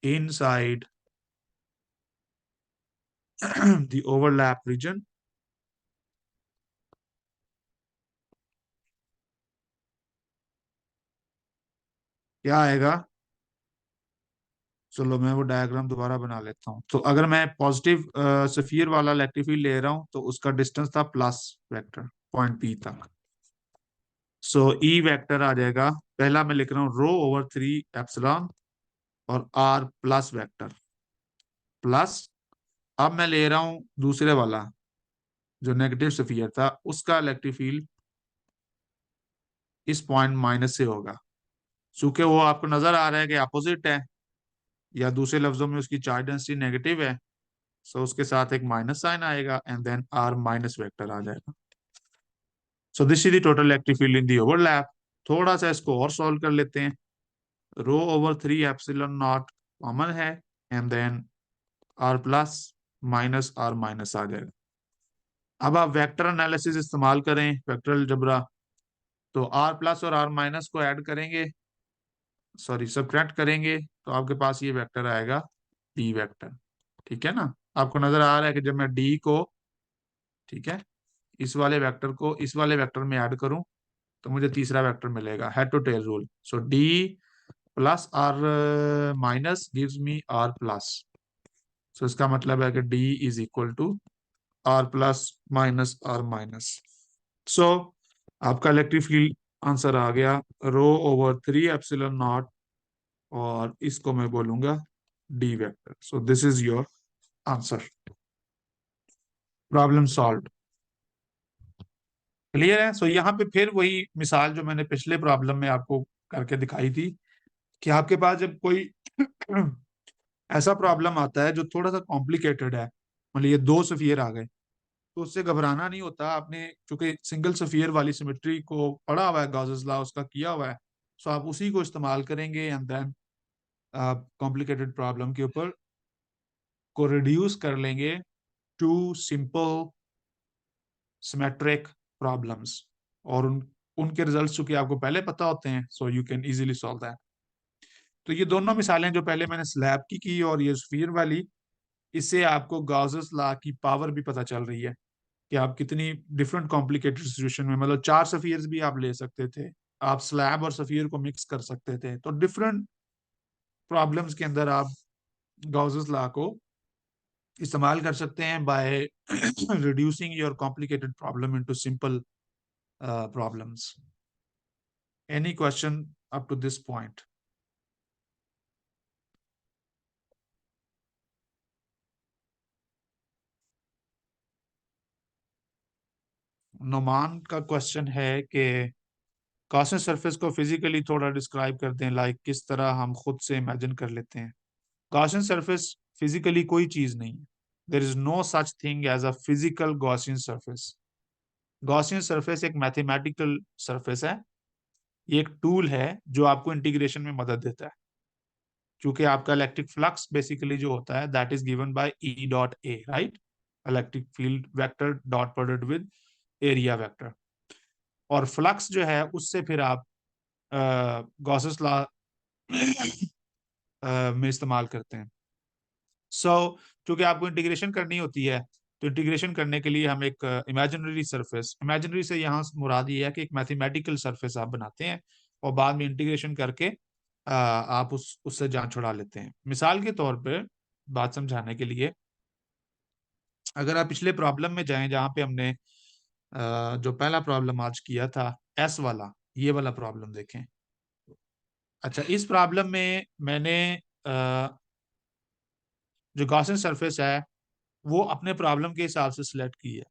inside the overlap region, क्या आएगा, चलो मैं वो डायग्राम दोबारा बना लेता हूँ। तो अगर मैं पॉजिटिव सफियर वाला इलेक्ट्रिक फील्ड ले रहा हूँ तो उसका डिस्टेंस था प्लस वेक्टर पॉइंट पी तक। सो ई वेक्टर आ जाएगा, पहला मैं लिख रहा हूँ रो ओवर 3 एप्सिलॉन और आर प्लस वेक्टर प्लस, अब मैं ले रहा हूँ दूसरे वाला जो नेगेटिव सफियर था उसका इलेक्ट्रिक फील्ड इस पॉइंट माइनस से होगा। चूंकि वो आपको नजर आ रहा है कि अपोजिट है, या दूसरे लफ्जों में उसकी चार्ज डेंसिटी नेगेटिव है, सो उसके साथ एक माइनस साइन आएगा and then r minus vector आ जाएगा। So this is the total electric field in the overlap. थोड़ा सा इसको और सॉल्व कर लेते हैं। Rho over 3 epsilon naught common है and then r plus minus r minus आ जाएगा। अब आप वेक्टर एनालिसिस इस्तेमाल करें, वेक्टर अलजेब्रा, तो आर प्लस और आर माइनस को ऐड करेंगे, सॉरी सब्ट्रैक्ट करेंगे, तो आपके पास ये वेक्टर आएगा डी वेक्टर। ठीक है ना? आपको नजर आ रहा है कि जब मैं डी को, ठीक है, इस वाले वेक्टर को इस वाले वेक्टर में ऐड करूं तो मुझे तीसरा वेक्टर मिलेगा, head to tail rule. So d plus r minus gives me r plus. So इसका मतलब है कि d is equal to r plus minus r minus. So आपका इलेक्ट्रिक फील्ड आंसर आ गया रो ओवर 3 एप्सिलॉन नॉट, और इसको मैं बोलूंगा D vector. So this is your answer. Problem solve. Clear है? सो यहाँ पे फिर वही मिसाल जो मैंने पिछले प्रॉब्लम में आपको करके दिखाई थी कि आपके पास जब कोई ऐसा प्रॉब्लम आता है जो थोड़ा सा कॉम्प्लिकेटेड है, मतलब ये दो सफियर आ गए, तो उससे घबराना नहीं होता। आपने चूंकि सिंगल सफियर वाली सिमेट्री को पढ़ा हुआ है, गॉसेस लॉ उसका किया हुआ है, सो आप उसी को इस्तेमाल करेंगे एंड देन आप कॉम्प्लिकेटेड प्रॉब्लम के ऊपर को रिड्यूस कर लेंगे टू सिंपल सिमेट्रिक प्रॉब्लम्स, और उनके रिजल्ट्स चूंकि आपको पहले पता होते हैं, सो you can easily solve that. तो ये दोनों मिसालें जो पहले मैंने स्लैब की और ये स्फीयर वाली, इससे आपको गॉसेस लॉ की पावर भी पता चल रही है कि आप कितनी डिफरेंट कॉम्प्लिकेटेड सिचुएशन में, मतलब 4 सफियर्स भी आप ले सकते थे, आप स्लैब और सफियर को मिक्स कर सकते थे, तो डिफरेंट प्रॉब्लम्स के अंदर आप गॉसेस लॉ को इस्तेमाल कर सकते हैं by reducing your complicated problem into simple problems. Any question up to this point? Noman का क्वेश्चन है कि गॉसियन सरफेस को फिजिकली थोड़ा डिस्क्राइब कर दें, लाइक किस तरह हम खुद से इमेजिन कर लेते हैं। गॉसियन सरफेस फिजिकली कोई चीज नहीं है। There is no such thing as a physical Gaussian surface. Gaussian surface एक मैथमेटिकल सरफेस है, ये एक टूल है जो आपको इंटीग्रेशन में मदद देता है। क्योंकि आपका इलेक्ट्रिक फ्लक्स बेसिकली जो होता है that is given bye E dot A, right? Electric field vector dot product with area vector, और फ्लक्स जो है उससे फिर आप गॉसेस लॉ में इस्तेमाल करते हैं। क्योंकि आपको इंटीग्रेशन करनी होती है, तो इंटीग्रेशन करने के लिए हम एक इमेजिनरी सरफेस, इमेजिनरी से यहाँ मुराद ये है कि एक मैथमेटिकल सरफेस आप बनाते हैं और बाद में इंटीग्रेशन करके आप उससे जान छुड़ा लेते हैं। मिसाल के तौर पे बात समझाने के लिए, अगर आप पिछले प्रॉब्लम में जाएं जहाँ पे हमने जो पहला प्रॉब्लम आज किया था एस वाला, ये वाला प्रॉब्लम देखें। अच्छा, इस प्रॉब्लम में मैंने जो गॉसियन सरफेस है वो अपने प्रॉब्लम के हिसाब से सिलेक्ट की है।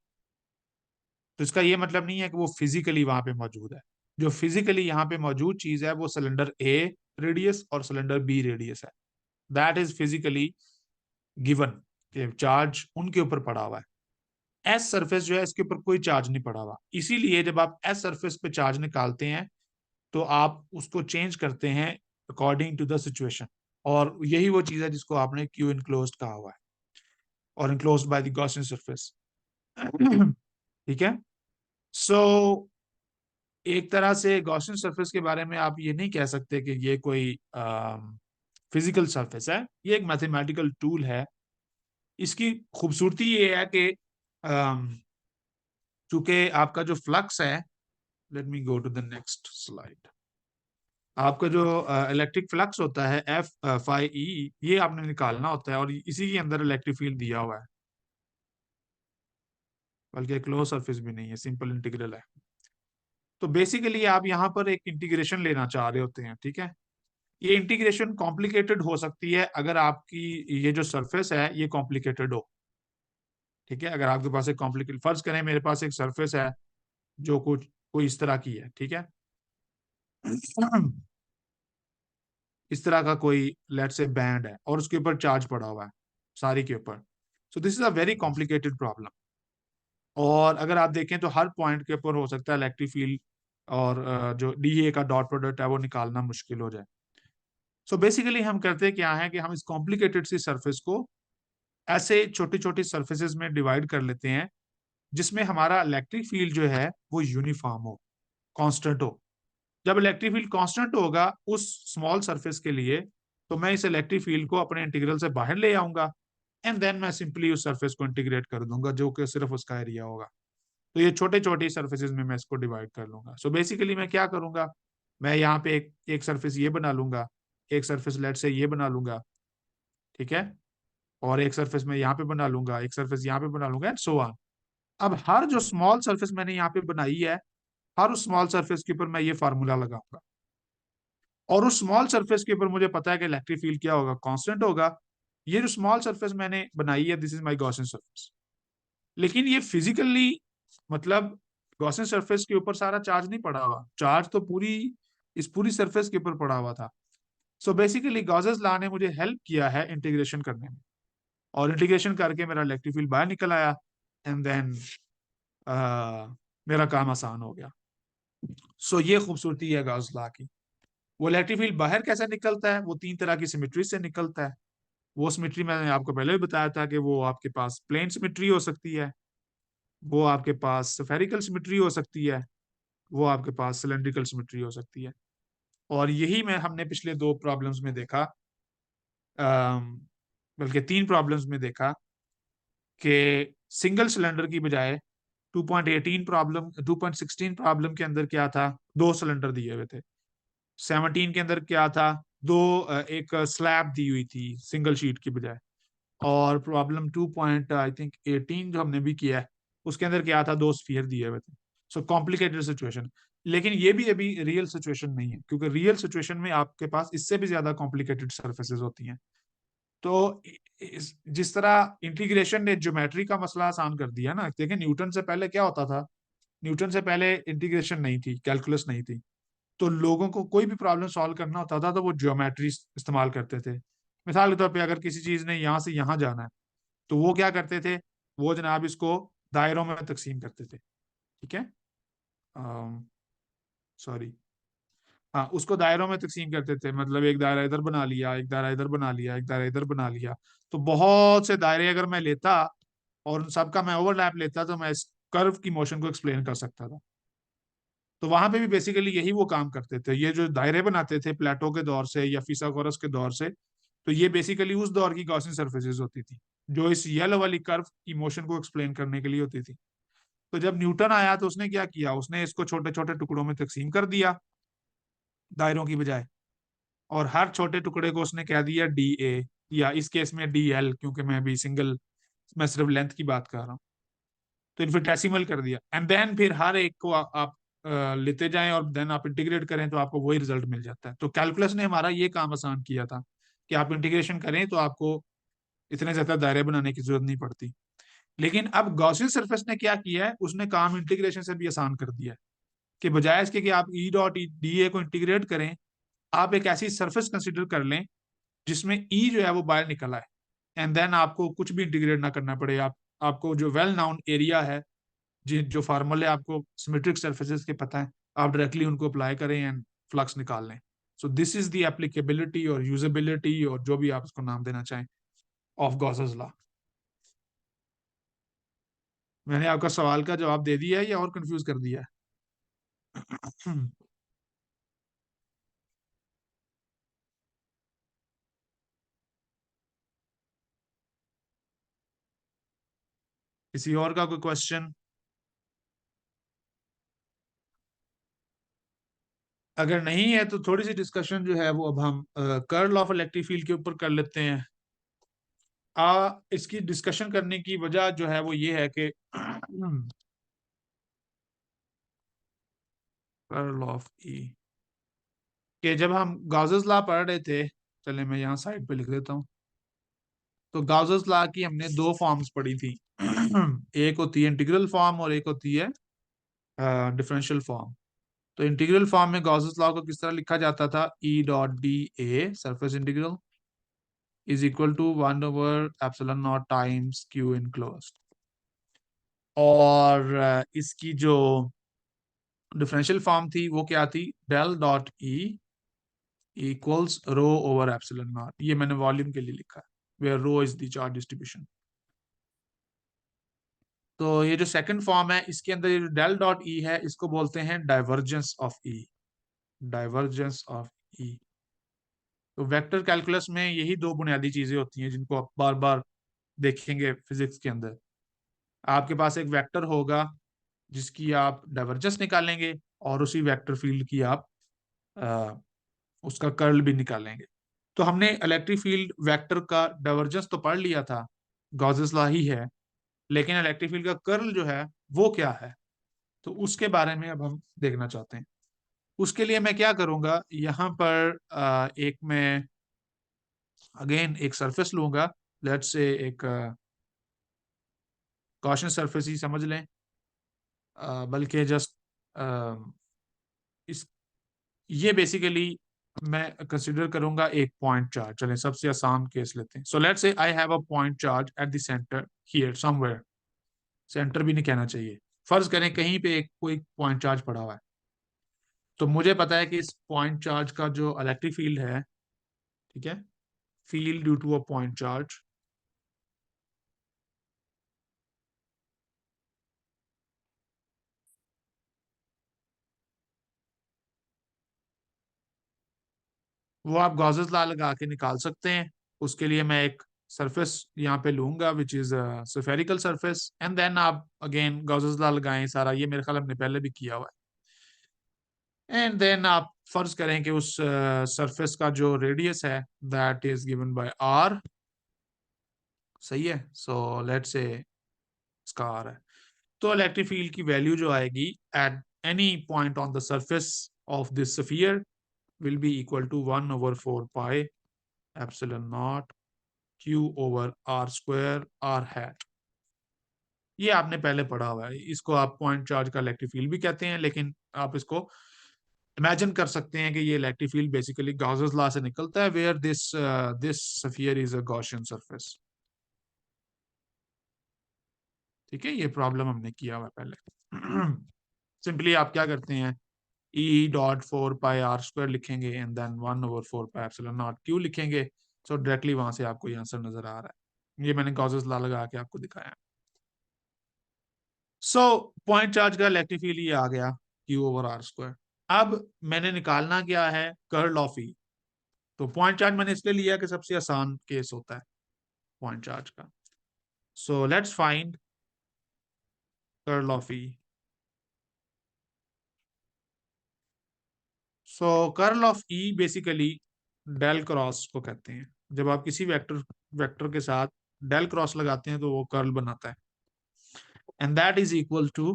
तो इसका ये मतलब नहीं है कि वो फिजिकली वहां पे मौजूद है। जो फिजिकली यहाँ पे मौजूद चीज है वो सिलेंडर ए रेडियस और सिलेंडर बी रेडियस है, that is physically given, charge उनके ऊपर पड़ा हुआ है। एस सरफेस जो है इसके ऊपर कोई चार्ज नहीं पड़ा हुआ, इसीलिए जब आप एस सरफेस पे चार्ज निकालते हैं तो आप उसको चेंज करते हैं अकॉर्डिंग टू द सिचुएशन, और यही वो चीज है जिसको आपने क्यू इनक्लोज्ड कहा हुआ है, और enclosed by the Gaussian surface. ठीक है? सो एक तरह से गॉसियन सरफेस के बारे में आप ये नहीं कह सकते कि ये कोई फिजिकल सरफेस है, ये एक मैथमेटिकल टूल है। इसकी खूबसूरती ये है कि चूंकि आपका जो फ्लक्स है, let me go to the next slide. आपका जो इलेक्ट्रिक फ्लक्स होता है F phi E, ये आपने निकालना होता है और इसी के अंदर इलेक्ट्रिक फील्ड दिया हुआ है, बल्कि क्लोज सरफेस भी नहीं है, सिंपल इंटीग्रल है। तो बेसिकली आप यहाँ पर एक इंटीग्रेशन लेना चाह रहे होते हैं, ठीक है। ये इंटीग्रेशन कॉम्प्लिकेटेड हो सकती है अगर आपकी ये जो सरफेस है ये कॉम्प्लिकेटेड हो, ठीक है। अगर आपके पास एक कॉम्प्लिकेटेड, फर्ज करें मेरे पास एक सरफेस है जो कुछ कोई इस तरह की है, ठीक है। इस तरह का कोई लेट से बैंड है और उसके ऊपर चार्ज पड़ा हुआ है सारी के ऊपर। सो this is a very complicated problem. और अगर आप देखें तो हर पॉइंट के ऊपर हो सकता है इलेक्ट्रिक फील्ड और जो डी ए का डॉट प्रोडक्ट है वो निकालना मुश्किल हो जाए। सो बेसिकली हम करते क्या है कि हम इस कॉम्प्लिकेटेड सी सरफेस को ऐसे छोटी छोटी सरफेसेस में डिवाइड कर लेते हैं जिसमें हमारा इलेक्ट्रिक फील्ड जो है वो यूनिफॉर्म हो, कांस्टेंट हो। जब इलेक्ट्रिक फील्ड कांस्टेंट होगा उस स्मॉल सरफेस के लिए, तो मैं इस इलेक्ट्रिक फील्ड को अपने इंटीग्रल से बाहर ले आऊंगा एंड देन मैं सिंपली उस सरफेस को इंटीग्रेट कर दूंगा जो कि सिर्फ उसका एरिया होगा। तो ये छोटे छोटे सर्फेसेस में मैं इसको डिवाइड कर लूंगा। सो बेसिकली मैं क्या करूंगा, मैं यहाँ पे एक सरफेस ये बना लूंगा, एक सरफेस लेट से ये बना लूंगा, ठीक है। और एक सरफेस मैं यहाँ पे बना लूंगा, एक सरफेस यहाँ पे बना लूंगा एंड सो ऑन। अब हर जो स्मॉल सरफेस मैंने यहाँ पे बनाई है, हर उस स्मॉल सरफेस के ऊपर मैं ये फार्मूला लगाऊंगा और उस स्मॉल सरफेस के ऊपर मुझे पता है कि इलेक्ट्रिक फील्ड क्या होगा, कांस्टेंट होगा। ये जो स्मॉल सरफेस मैंने बनाई है this is my Gaussian surface. लेकिन ये फिजिकली, मतलब गॉसियन सरफेस के ऊपर सारा चार्ज नहीं पड़ा हुआ, चार्ज तो इस पूरी सरफेस के ऊपर पड़ा हुआ था। सो बेसिकली गॉसेस लॉ ने मुझे हेल्प किया है इंटीग्रेशन करने में, और इंटीग्रेशन करके मेरा इलेक्ट्रिक फील्ड बाहर निकल आया एंड देन मेरा काम आसान हो गया। सो ये खूबसूरती है गॉस लॉ की। वो इलेक्ट्रिक फील्ड बाहर कैसे निकलता है, वो तीन तरह की सिमेट्री से निकलता है। वो सिमेट्री मैंने आपको पहले भी बताया था कि वो आपके पास प्लेन सिमेट्री हो सकती है, वो आपके पास स्फेरिकल सिमेट्री हो सकती है, वो आपके पास सिलेंड्रिकल सिमेट्री हो सकती है। और यही मैं हमने पिछले दो प्रॉब्लम्स में देखा, अम, बल्कि तीन प्रॉब्लम्स में देखा कि सिंगल सिलेंडर की बजाय 2.18 प्रॉब्लम 2.16 प्रॉब्लम के अंदर क्या था, दो सिलेंडर दिए हुए थे। 17 के अंदर क्या था, एक स्लैब दी हुई थी सिंगल शीट की बजाय। और प्रॉब्लम 2 पॉइंट आई थिंक 18 जो हमने भी किया है, उसके अंदर क्या था, दो स्फीयर दिए हुए थे। So complicated situation. लेकिन ये भी अभी रियल सिचुएशन नहीं है, क्योंकि रियल सिचुएशन में आपके पास इससे भी ज्यादा कॉम्प्लिकेटेड सर्फेसेस होती हैं। तो जिस तरह इंटीग्रेशन ने ज्योमेट्री का मसला आसान कर दिया ना, देखिए न्यूटन से पहले क्या होता था, न्यूटन से पहले इंटीग्रेशन नहीं थी, कैलकुलस नहीं थी। तो लोगों को कोई भी प्रॉब्लम सॉल्व करना होता था तो वो ज्योमेट्री इस्तेमाल करते थे। मिसाल के तौर पे अगर किसी चीज ने यहाँ से यहाँ जाना है तो वो क्या करते थे, वो जनाब इसको दायरों में तकसीम करते थे, ठीक है। सॉरी, हाँ, उसको दायरों में तकसीम करते थे, मतलब एक दायरा इधर बना लिया, एक दायरा इधर बना लिया, एक दायरा इधर बना लिया। तो बहुत से दायरे अगर मैं लेता और उन सबका मैं ओवरलैप लेता तो मैं इस कर्व की मोशन को एक्सप्लेन कर सकता था। तो वहां पे भी बेसिकली यही वो काम करते थे, ये जो दायरे बनाते थे प्लेटो के दौर से या फिसागोरस के दौर से, तो ये बेसिकली उस दौर की गॉसियन सरफेसेस होती थी जो इस येलो वाली कर्व की मोशन को एक्सप्लेन करने के लिए होती थी। तो जब न्यूटन आया तो उसने क्या किया, उसने इसको छोटे छोटे टुकड़ों में तकसीम कर दिया दायरों की बजाय, और हर छोटे टुकड़े को उसने कह दिया डी ए, या इस केस में डी एल, क्योंकि मैं सिर्फ लेंथ की बात कर रहा हूँ। तो इन्फिनिटेसिमल कर दिया एंड देन फिर हर एक को आप लेते जाएं और देन आप इंटीग्रेट करें तो आपको वही रिजल्ट मिल जाता है। तो कैलकुलस ने हमारा ये काम आसान किया था कि आप इंटीग्रेशन करें तो आपको इतने ज्यादा दायरे बनाने की जरूरत नहीं पड़ती। लेकिन अब गॉसियन सरफेस ने क्या किया है, उसने काम इंटीग्रेशन से भी आसान कर दिया है कि बजाय इसके कि आप ई डॉट डी ए को इंटीग्रेट करें, आप एक ऐसी सरफेस कंसिडर कर लें जिसमें ई जो है वो बाहर निकला है एंड देन आपको कुछ भी इंटीग्रेट ना करना पड़े। आपको जो वेल नाउन एरिया है, जो फार्मूले आपको सिमेट्रिक सरफेसेस के पता है, आप डायरेक्टली उनको अप्लाई करें एंड फ्लक्स निकाल लें। सो दिस इज द एप्लीकेबिलिटी और यूजेबिलिटी और जो भी आप इसको नाम देना चाहें ऑफ गॉसेस लॉ। मैंने आपका सवाल का जवाब दे दिया है या और कंफ्यूज कर दिया है? किसी और का कोई क्वेश्चन? अगर नहीं है तो थोड़ी सी डिस्कशन जो है वो अब हम कर्ल ऑफ इलेक्ट्रिक फील्ड के ऊपर कर लेते हैं। इसकी डिस्कशन करने की वजह जो है वो ये है कि कर्ल ऑफ ई कि जब हम गॉसेस लॉ पढ़ रहे थे, चले मैं यहाँ साइड पे लिख देता हूँ। तो गॉसेस लॉ की हमने दो फॉर्म्स पढ़ी थी। एक होती है इंटीग्रल फॉर्म और एक होती है डिफरेंशियल फॉर्म। तो इंटीग्रल फॉर्म में गॉसेस लॉ को किस तरह लिखा जाता था? E dot d a surface integral is equal to 1/एप्सिलॉन नॉट टाइम्स क्यू इनक्लोज्ड। और इसकी जो डिफरेंशियल फॉर्म थी वो क्या थी? Del dot E equals rho over epsilon naught. ये मैंने वॉल्यूम के लिए लिखा है, where rho is the charge distribution. तो ये जो सेकंड फॉर्म है इसके अंदर ये जो डेल डॉट ई है इसको बोलते हैं divergence of E. Divergence of E. तो वेक्टर कैलकुलस में यही दो बुनियादी चीजें होती हैं जिनको आप बार बार देखेंगे फिजिक्स के अंदर। आपके पास एक वेक्टर होगा जिसकी आप डाइवर्जेंस निकालेंगे और उसी वेक्टर फील्ड की आप अ, उसका कर्ल भी निकालेंगे। तो हमने इलेक्ट्रिक फील्ड वेक्टर का डाइवर्जेंस तो पढ़ लिया था, गॉसेस लॉ ही है, लेकिन इलेक्ट्रिक फील्ड का कर्ल जो है वो क्या है, तो उसके बारे में अब हम देखना चाहते हैं। उसके लिए मैं क्या करूंगा, यहाँ पर एक मैं अगेन एक सरफेस लूंगा। लेट्स से एक गॉसियन सरफेस ही समझ लें, बल्कि जस्ट इस ये बेसिकली मैं कंसिडर करूंगा एक पॉइंट चार्ज। चलें सबसे आसान केस लेते हैं। So let's say I have a point charge at the centre here somewhere. Centre भी नहीं कहना चाहिए, फर्ज करें कहीं पे एक कोई पॉइंट चार्ज पड़ा हुआ है। तो मुझे पता है कि इस पॉइंट चार्ज का जो इलेक्ट्रिक फील्ड है, ठीक है, field due to a point charge, वो आप गॉसेस लॉ लगा के निकाल सकते हैं। उसके लिए मैं एक सरफेस यहाँ पे लूंगा which is spherical surface, and then आप अगेन गॉसेस लॉ लगाएं। सारा ये मेरे ख्याल हमने पहले भी किया हुआ है। एंड देन आप फर्ज करें कि उस सरफेस का जो रेडियस है that is given by r. सही है। सो लेट्स से इसका आर है। तो इलेक्ट्रिक फील्ड की वैल्यू जो आएगी at any point on the surface of this sphere will be equal to 1/4 pi epsilon naught q over r square r hat। ये आपने पहले पढ़ा हुआ है, इसको आप पॉइंट चार्ज का इलेक्ट्रिक फील्ड भी कहते हैं, लेकिन आप इसको इमेजिन कर सकते हैं कि ये electric field basically Gauss's law से निकलता है, where this sphere is a Gaussian surface. ठीक है, ये प्रॉब्लम हमने किया हुआ है पहले। सिंपली आप क्या करते हैं, E dot 4 pi r square लिखेंगे and then 1/4 pi epsilon naught q लिखेंगे। सो डायरेक्टली वहां से आपको ये आंसर नजर आ रहा है। ये मैंने गॉसेस लॉ लगा के आपको दिखाया। सो पॉइंट चार्ज का इलेक्ट्रिक फील्ड ये आ गया Q/r²। अब मैंने निकालना क्या है, कर्ल ऑफ ई। तो पॉइंट चार्ज मैंने इसलिए लिया कि सबसे आसान केस होता है पॉइंट चार्ज का। So let's find curl of E. So curl of E basically del cross को कहते हैं। जब आप किसी वेक्टर वेक्टर के साथ डेल क्रॉस लगाते हैं तो वो कर्ल बनाता है, and that is equal to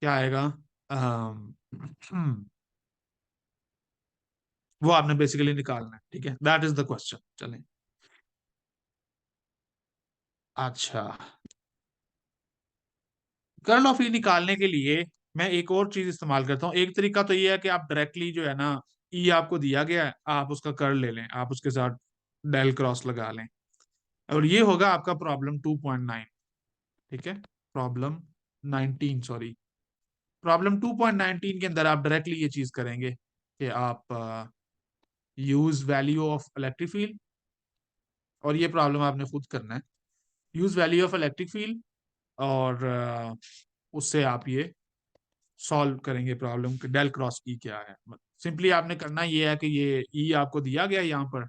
क्या आएगा, वो आपने बेसिकली निकालना है। ठीक है, दैट इज द क्वेश्चन। चलें, अच्छा, कर्ल ऑफ ई निकालने के लिए मैं एक और चीज इस्तेमाल करता हूँ। एक तरीका तो ये है कि आप डायरेक्टली जो है ना, ई आपको दिया गया है, आप उसका कर्ल ले लें, आप उसके साथ डेल क्रॉस लगा लें, और ये होगा आपका प्रॉब्लम 2.9। ठीक है, प्रॉब्लम 19, सॉरी, प्रॉब्लम 2.19 के अंदर आप डायरेक्टली ये चीज करेंगे कि आप use value of electric field, और ये प्रॉब्लम आपने खुद करना है, use value of electric field, और उससे आप ये सॉल्व करेंगे प्रॉब्लम कि डेल क्रॉस ई क्या है। सिंपली आपने करना ये है कि ये ई आपको दिया गया यहाँ पर,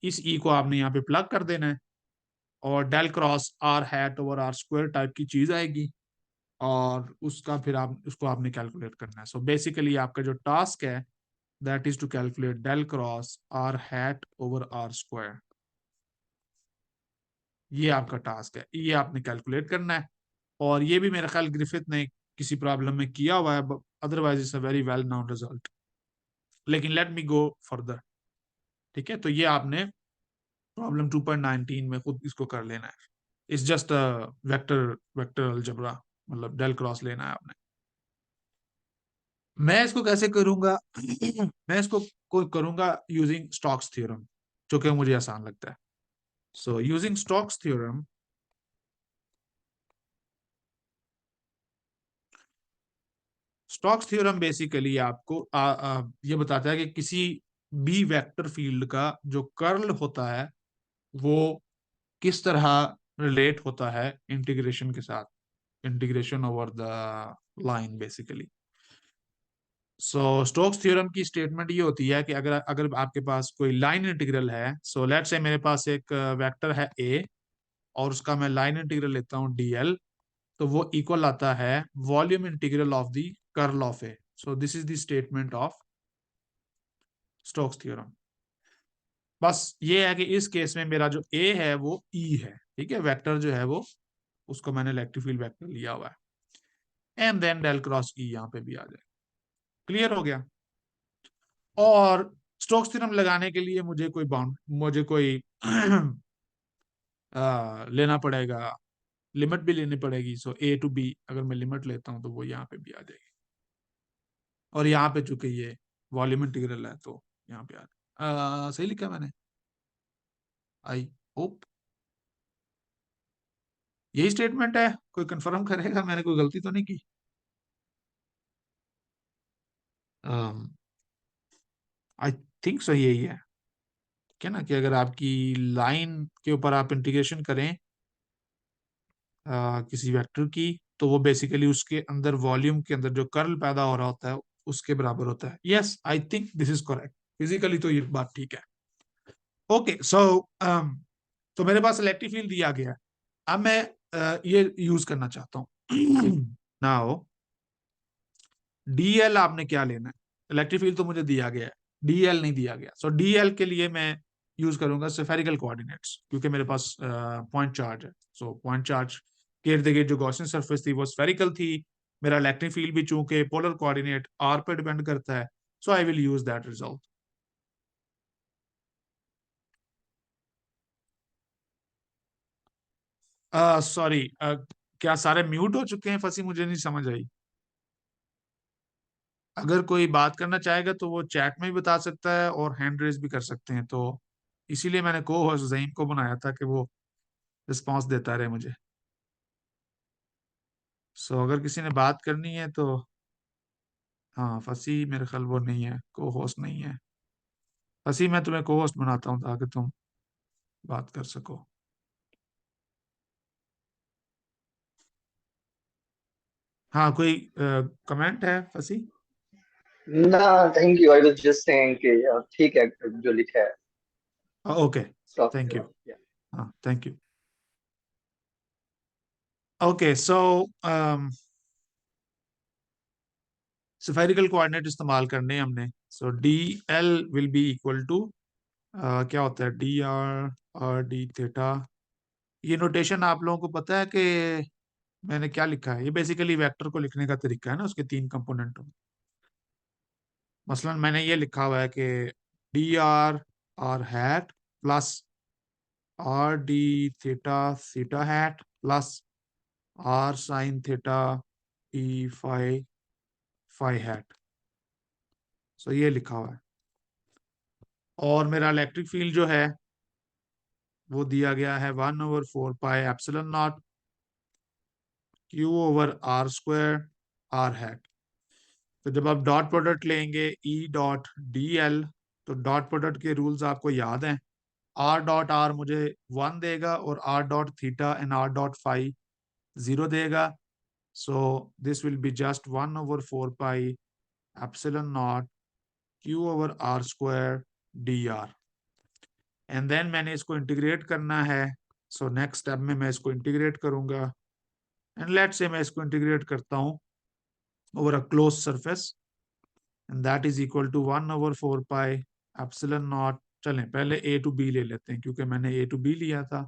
इस ई को आपने यहाँ पे प्लग कर देना है, और del cross r hat over r square type की चीज आएगी। और उसका फिर आप उसको आपने कैलकुलेट करना है। सो बेसिकली आपका जो टास्क है that is to calculate del cross r hat over r square. ये आपका टास्क है, ये आपने कैलकुलेट करना है। और ये भी मेरा ख्याल ग्रिफिथ ने किसी प्रॉब्लम में किया हुआ है, otherwise it's a very well known result. लेकिन लेट मी गो फर्दर। ठीक है, तो ये आपने प्रॉब्लम 2.19 में खुद इसको कर लेना है। It's just a vector vector algebra, मतलब डेल क्रॉस लेना है आपने। मैं इसको कैसे करूंगा? मैं इसको करूंगा यूजिंग स्टोक्स थ्योरम, जो कि मुझे आसान लगता है। So using Stokes theorem, Stokes theorem basically आपको ये बताता है कि किसी बी वेक्टर फील्ड का जो कर्ल होता है वो किस तरह रिलेट होता है इंटीग्रेशन के साथ, integration over the line basically. So Stokes theorem की स्टेटमेंट ये होती है कि अगर अगर आपके पास कोई लाइन इंटीग्रल है, सो लेट से मेरे पास एक वेक्टर है ए और उसका मैं लाइन इंटीग्रल लेता हूँ डीएल, तो वो इक्वल आता है volume integral of the curl of A. So this is the statement of Stokes theorem. बस ये है कि इस केस में मेरा जो ए है वो ई है, ठीक है, वेक्टर जो है वो, उसको मैंने इलेक्ट्रिक फील्ड वेक्टर लिया हुआ है। एंड देन डेल क्रॉस ई यहाँ पे भी आ जाए। क्लियर हो गया? और स्टोक्स थ्योरम लगाने के लिए मुझे कोई लेना पड़ेगा, लिमिट भी लेनी पड़ेगी। सो ए टू बी अगर मैं लिमिट लेता हूँ तो वो यहाँ पे भी आ जाएगी। और यहाँ पे चूंकि ये वॉल्यूम इंटीग्रल है तो यहाँ पे सही लिखा है मैंने, आई होप यही स्टेटमेंट है। कोई कंफर्म करेगा मैंने कोई गलती तो नहीं की? आई थिंक सो यही है। क्या ना, कि अगर आपकी लाइन के ऊपर आप इंटीग्रेशन करें किसी वेक्टर की, तो वो बेसिकली उसके अंदर वॉल्यूम के अंदर जो कर्ल पैदा हो रहा होता है उसके बराबर होता है। Yes, I think this is correct. Physically तो ये बात ठीक है। ओके, सो तो मेरे पास इलेक्ट्रिक फील्ड दिया गया है। अब मैं ये यूज करना चाहता हूँ। नाउ डीएल आपने क्या लेना है? इलेक्ट्रिक फील्ड तो मुझे दिया गया है, डीएल नहीं दिया गया। सो डीएल के लिए मैं यूज करूंगा स्फेरिकल कोऑर्डिनेट्स, क्योंकि मेरे पास पॉइंट चार्ज है। सो पॉइंट चार्ज के इर्द गिर्द जो गॉसियन सरफेस थी वो स्फेरिकल थी। मेरा इलेक्ट्रिक फील्ड भी चूंकि पोलर कोऑर्डिनेट आर पे डिपेंड करता है, so I will use that result. Sorry, क्या सारे म्यूट हो चुके हैं? फंसी मुझे नहीं समझ आई। अगर कोई बात करना चाहेगा तो वो चैट में भी बता सकता है और हैंड रेज भी कर सकते हैं। तो इसीलिए मैंने को होस्ट जहीम को बनाया था कि वो रिस्पांस देता रहे मुझे। सो अगर किसी ने बात करनी है तो, हाँ, फंसी मेरे ख्याल वो नहीं है, को होस्ट नहीं है। फंसी मैं तुम्हें को होस्ट बनाता हूँ ताकि तुम बात कर सको। हाँ, कोई कमेंट है फंसी? ना, thank you, I was just saying कि ठीक है जो लिखा है okay, Stokes thank you. Theorem. हाँ, thank you. Okay, so spherical coordinate इस्तेमाल करने हैं हमने। So d l will be equal to, क्या होता है, डी आर और डी थीटा। ये नोटेशन आप लोगों को पता है कि मैंने क्या लिखा है? ये बेसिकली वेक्टर को लिखने का तरीका है ना, उसके तीन कंपोनेंट। मसलन मैंने ये लिखा हुआ है कि d r r hat plus r d theta theta hat plus r sine theta e phi phi hat. So ये लिखा हुआ है। और मेरा इलेक्ट्रिक फील्ड जो है वो दिया गया है 1/4 pi epsilon naught q over r square r hat. तो जब आप डॉट प्रोडक्ट लेंगे ई डॉट डी एल, तो डॉट प्रोडक्ट के रूल्स आपको याद हैं। आर डॉट आर मुझे 1 देगा और r dot theta and r dot phi 0 देगा। So this will be just 1/4 pi epsilon naught q over r square d r. And then मैंने इसको इंटीग्रेट करना है। सो नेक्स्ट स्टेप में मैं इसको इंटीग्रेट करूंगा एंड लेट्स से मैं इसको इंटीग्रेट करता हूं over a closed surface and that is equal to 1/4 pi epsilon naught. चलें पहले ए टू बी ले लेते हैं क्योंकि मैंने ए टू बी लिया था।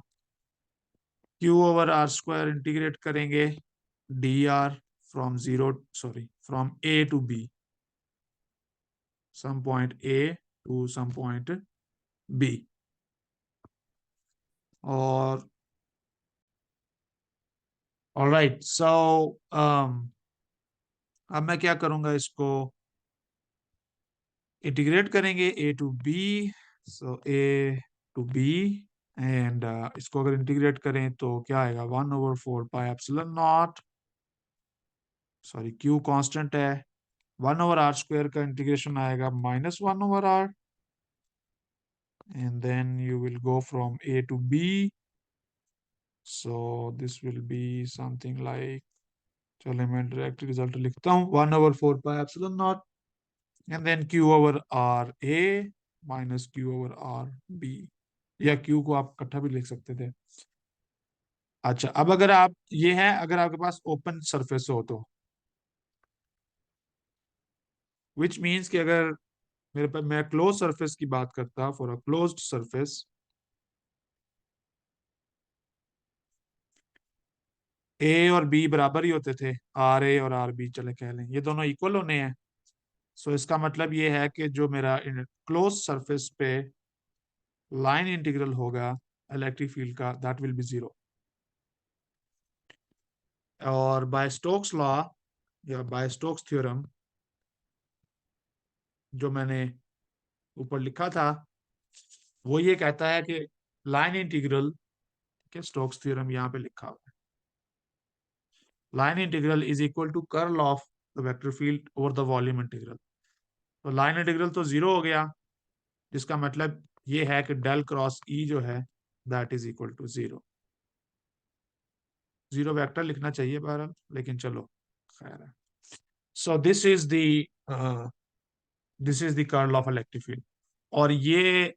Q over r square integrate करेंगे d r from zero sorry from A to B, some point A to some point B। और ऑलराइट सो अब मैं क्या करूंगा, इसको इंटीग्रेट करेंगे A टू B। सो A टू B एंड इसको अगर इंटीग्रेट करें तो क्या आएगा 1/4 pi epsilon naught, sorry Q constant है, 1/r स्क्वायर का इंटीग्रेशन आएगा -1/r and then you will go from A to B, so this will be something like, चलो मैं डायरेक्ट रिजल्ट लिखता हूँ 1/4 pi epsilon naught and then Q over r a minus Q over r b, या Q को आप इकट्ठा भी लिख सकते थे। अच्छा अब अगर आप ये है अगर आपके पास ओपन सरफेस हो तो विच मीन्स कि अगर मेरे पास मैं क्लोज सरफेस की बात करता, for a closed surface A और बी बराबर ही होते थे, आर ए और आर बी चले कह लें, ये दोनों इक्वल होने हैं। सो इसका मतलब ये है कि जो मेरा क्लोज सरफेस पे लाइन इंटीग्रल होगा इलेक्ट्रिक फील्ड का दैट विल बी जीरो। और बाय स्टोक्स लॉ या बाय स्टोक्स थ्योरम जो मैंने ऊपर लिखा था वो ये कहता है कि लाइन इंटीग्रल के स्टोक्स थ्योरम यहाँ पे लिखा हुआ है, line integral is equal to curl of the vector field over the volume integral. तो लाइन इंटीग्रल तो जीरो हो गया, जिसका मतलब ये है कि डेल क्रॉस ई जो है that is equal to zero. Zero vector लिखना चाहिए बहरहाल, लेकिन चलो खैर है। So this is the curl of electric field. और ये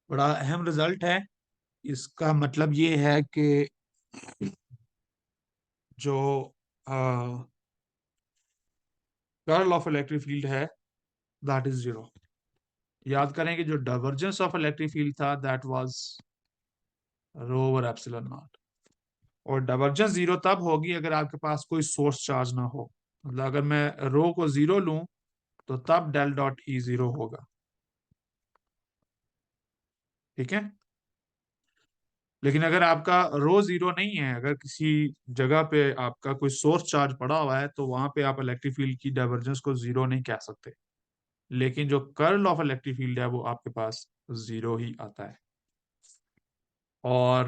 बड़ा अहम रिजल्ट है। इसका मतलब ये है कि जो कर्ल ऑफ इलेक्ट्रिक फील्ड है दैट इज जीरो। याद करें कि जो डाइवर्जेंस ऑफ इलेक्ट्रिक फील्ड था that was rho over epsilon not. और डाइवर्जेंस जीरो तब होगी अगर आपके पास कोई सोर्स चार्ज ना हो, मतलब अगर मैं रो को जीरो लूं तो तब डेल डॉट ई जीरो होगा, ठीक है। लेकिन अगर आपका रो जीरो नहीं है, अगर किसी जगह पे आपका कोई सोर्स चार्ज पड़ा हुआ है तो वहां पे आप इलेक्ट्रिक फील्ड की डाइवर्जेंस को जीरो नहीं कह सकते, लेकिन जो कर्ल ऑफ इलेक्ट्रिक फील्ड है वो आपके पास जीरो ही आता है। और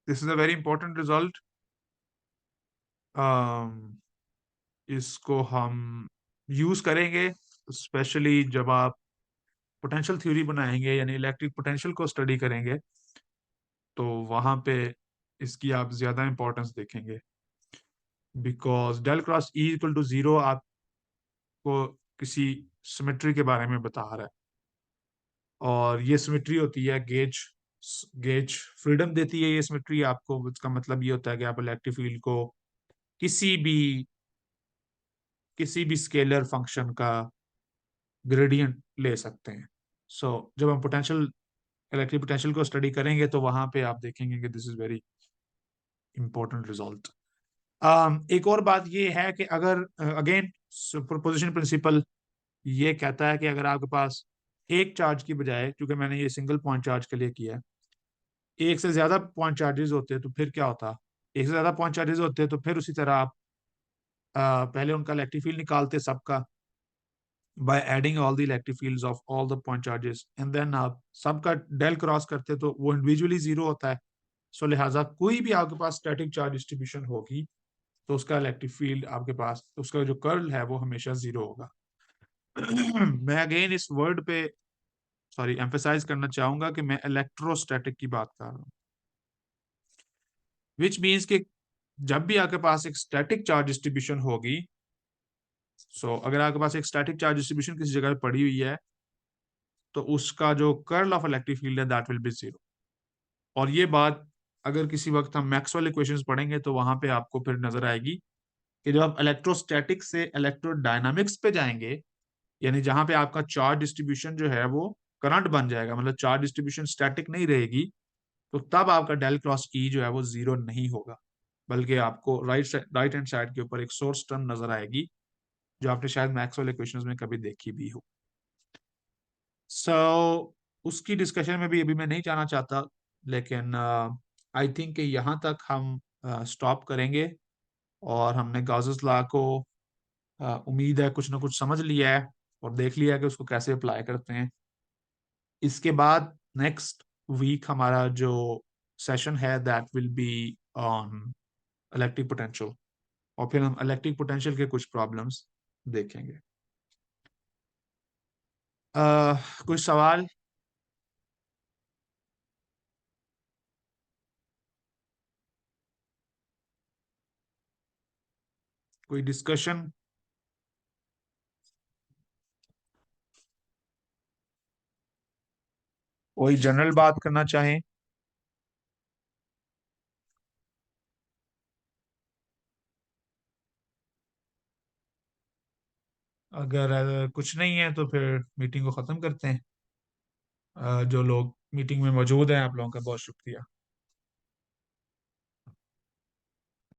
this is a very important result. इसको हम यूज करेंगे स्पेशली जब आप पोटेंशियल थ्योरी बनाएंगे, यानी इलेक्ट्रिक पोटेंशियल को स्टडी करेंगे, तो वहां पे इसकी आप ज्यादा इंपॉर्टेंस देखेंगे, because del cross E equal to zero आपको किसी सिमेट्री के बारे में बता रहा है, और ये सिमेट्री होती है गेज गेज फ्रीडम देती है ये सिमेट्री आपको। इसका मतलब ये होता है कि आप इलेक्ट्रिक फील्ड को किसी भी स्केलर फंक्शन का ग्रेडियंट ले सकते हैं। सो जब हम पोटेंशियल इलेक्ट्रिक पोटेंशियल को स्टडी करेंगे तो वहां पे आप देखेंगे कि this is very important result. एक और बात ये है कि अगर अगेन सुपरपोजिशन प्रिंसिपल ये कहता है कि अगर आपके पास एक चार्ज की बजाय, क्योंकि मैंने ये सिंगल पॉइंट चार्ज के लिए किया है, एक से ज्यादा पॉइंट चार्जेस होते हैं तो फिर क्या होता, एक से ज्यादा पॉइंट चार्जेस होते हैं तो फिर उसी तरह आप पहले उनका इलेक्ट्रिक फील्ड निकालते सबका by adding all the electric fields of all the point charges and then आप सबका डेल क्रॉस करते तो वो इंडिविजुअली जीरो होता है। सो लिहाजा कोई भी आपके पास स्टैटिक चार्ज डिस्ट्रीब्यूशन होगी तो उसका इलेक्ट्रिक फील्ड आपके पास, उसका जो कर्ल है वो हमेशा जीरो होगा। मैं अगेन इस वर्ड पे सॉरी एम्फेसाइज करना चाहूंगा कि मैं इलेक्ट्रोस्टैटिक की बात कर रहा हूँ, विच मीन्स कि जब भी आपके पास एक स्टैटिक चार्ज डिस्ट्रीब्यूशन होगी, अगर आपके पास एक स्टैटिक चार्ज डिस्ट्रीब्यूशन किसी जगह पड़ी हुई है तो उसका जो कर्ल ऑफ इलेक्ट्रिक फील्ड है दैट विल बी जीरो। और ये बात अगर किसी वक्त हम मैक्सवेल इक्वेशंस पढ़ेंगे तो वहां पे आपको फिर नजर आएगी कि जब आप इलेक्ट्रोस्टैटिक से इलेक्ट्रोडायनामिक्स पे जाएंगे, यानी जहां पे आपका चार्ज डिस्ट्रीब्यूशन जो है वो करंट बन जाएगा, मतलब चार्ज डिस्ट्रीब्यूशन स्टैटिक नहीं रहेगी, तो तब आपका डेल क्रॉस ई जो है वो जीरो नहीं होगा, बल्कि आपको राइट हैंड साइड के ऊपर एक सोर्स टर्म नजर आएगी, जो आपने शायद मैक्सवेल इक्वेशंस में कभी देखी भी हो। सो उसकी डिस्कशन में भी अभी मैं नहीं जाना चाहता, लेकिन आई थिंक कि यहाँ तक हम स्टॉप करेंगे, और हमने गॉसेस लॉ को उम्मीद है कुछ ना कुछ समझ लिया है और देख लिया है कि उसको कैसे अप्लाई करते हैं। इसके बाद नेक्स्ट वीक हमारा जो सेशन है that will be on electric potential, और फिर हम इलेक्ट्रिक पोटेंशियल के कुछ प्रॉब्लम्स देखेंगे। कुछ सवाल? कोई डिस्कशन? कोई जनरल बात करना चाहें? अगर कुछ नहीं है तो फिर मीटिंग को ख़त्म करते हैं। जो लोग मीटिंग में मौजूद हैं, आप लोगों का बहुत शुक्रिया।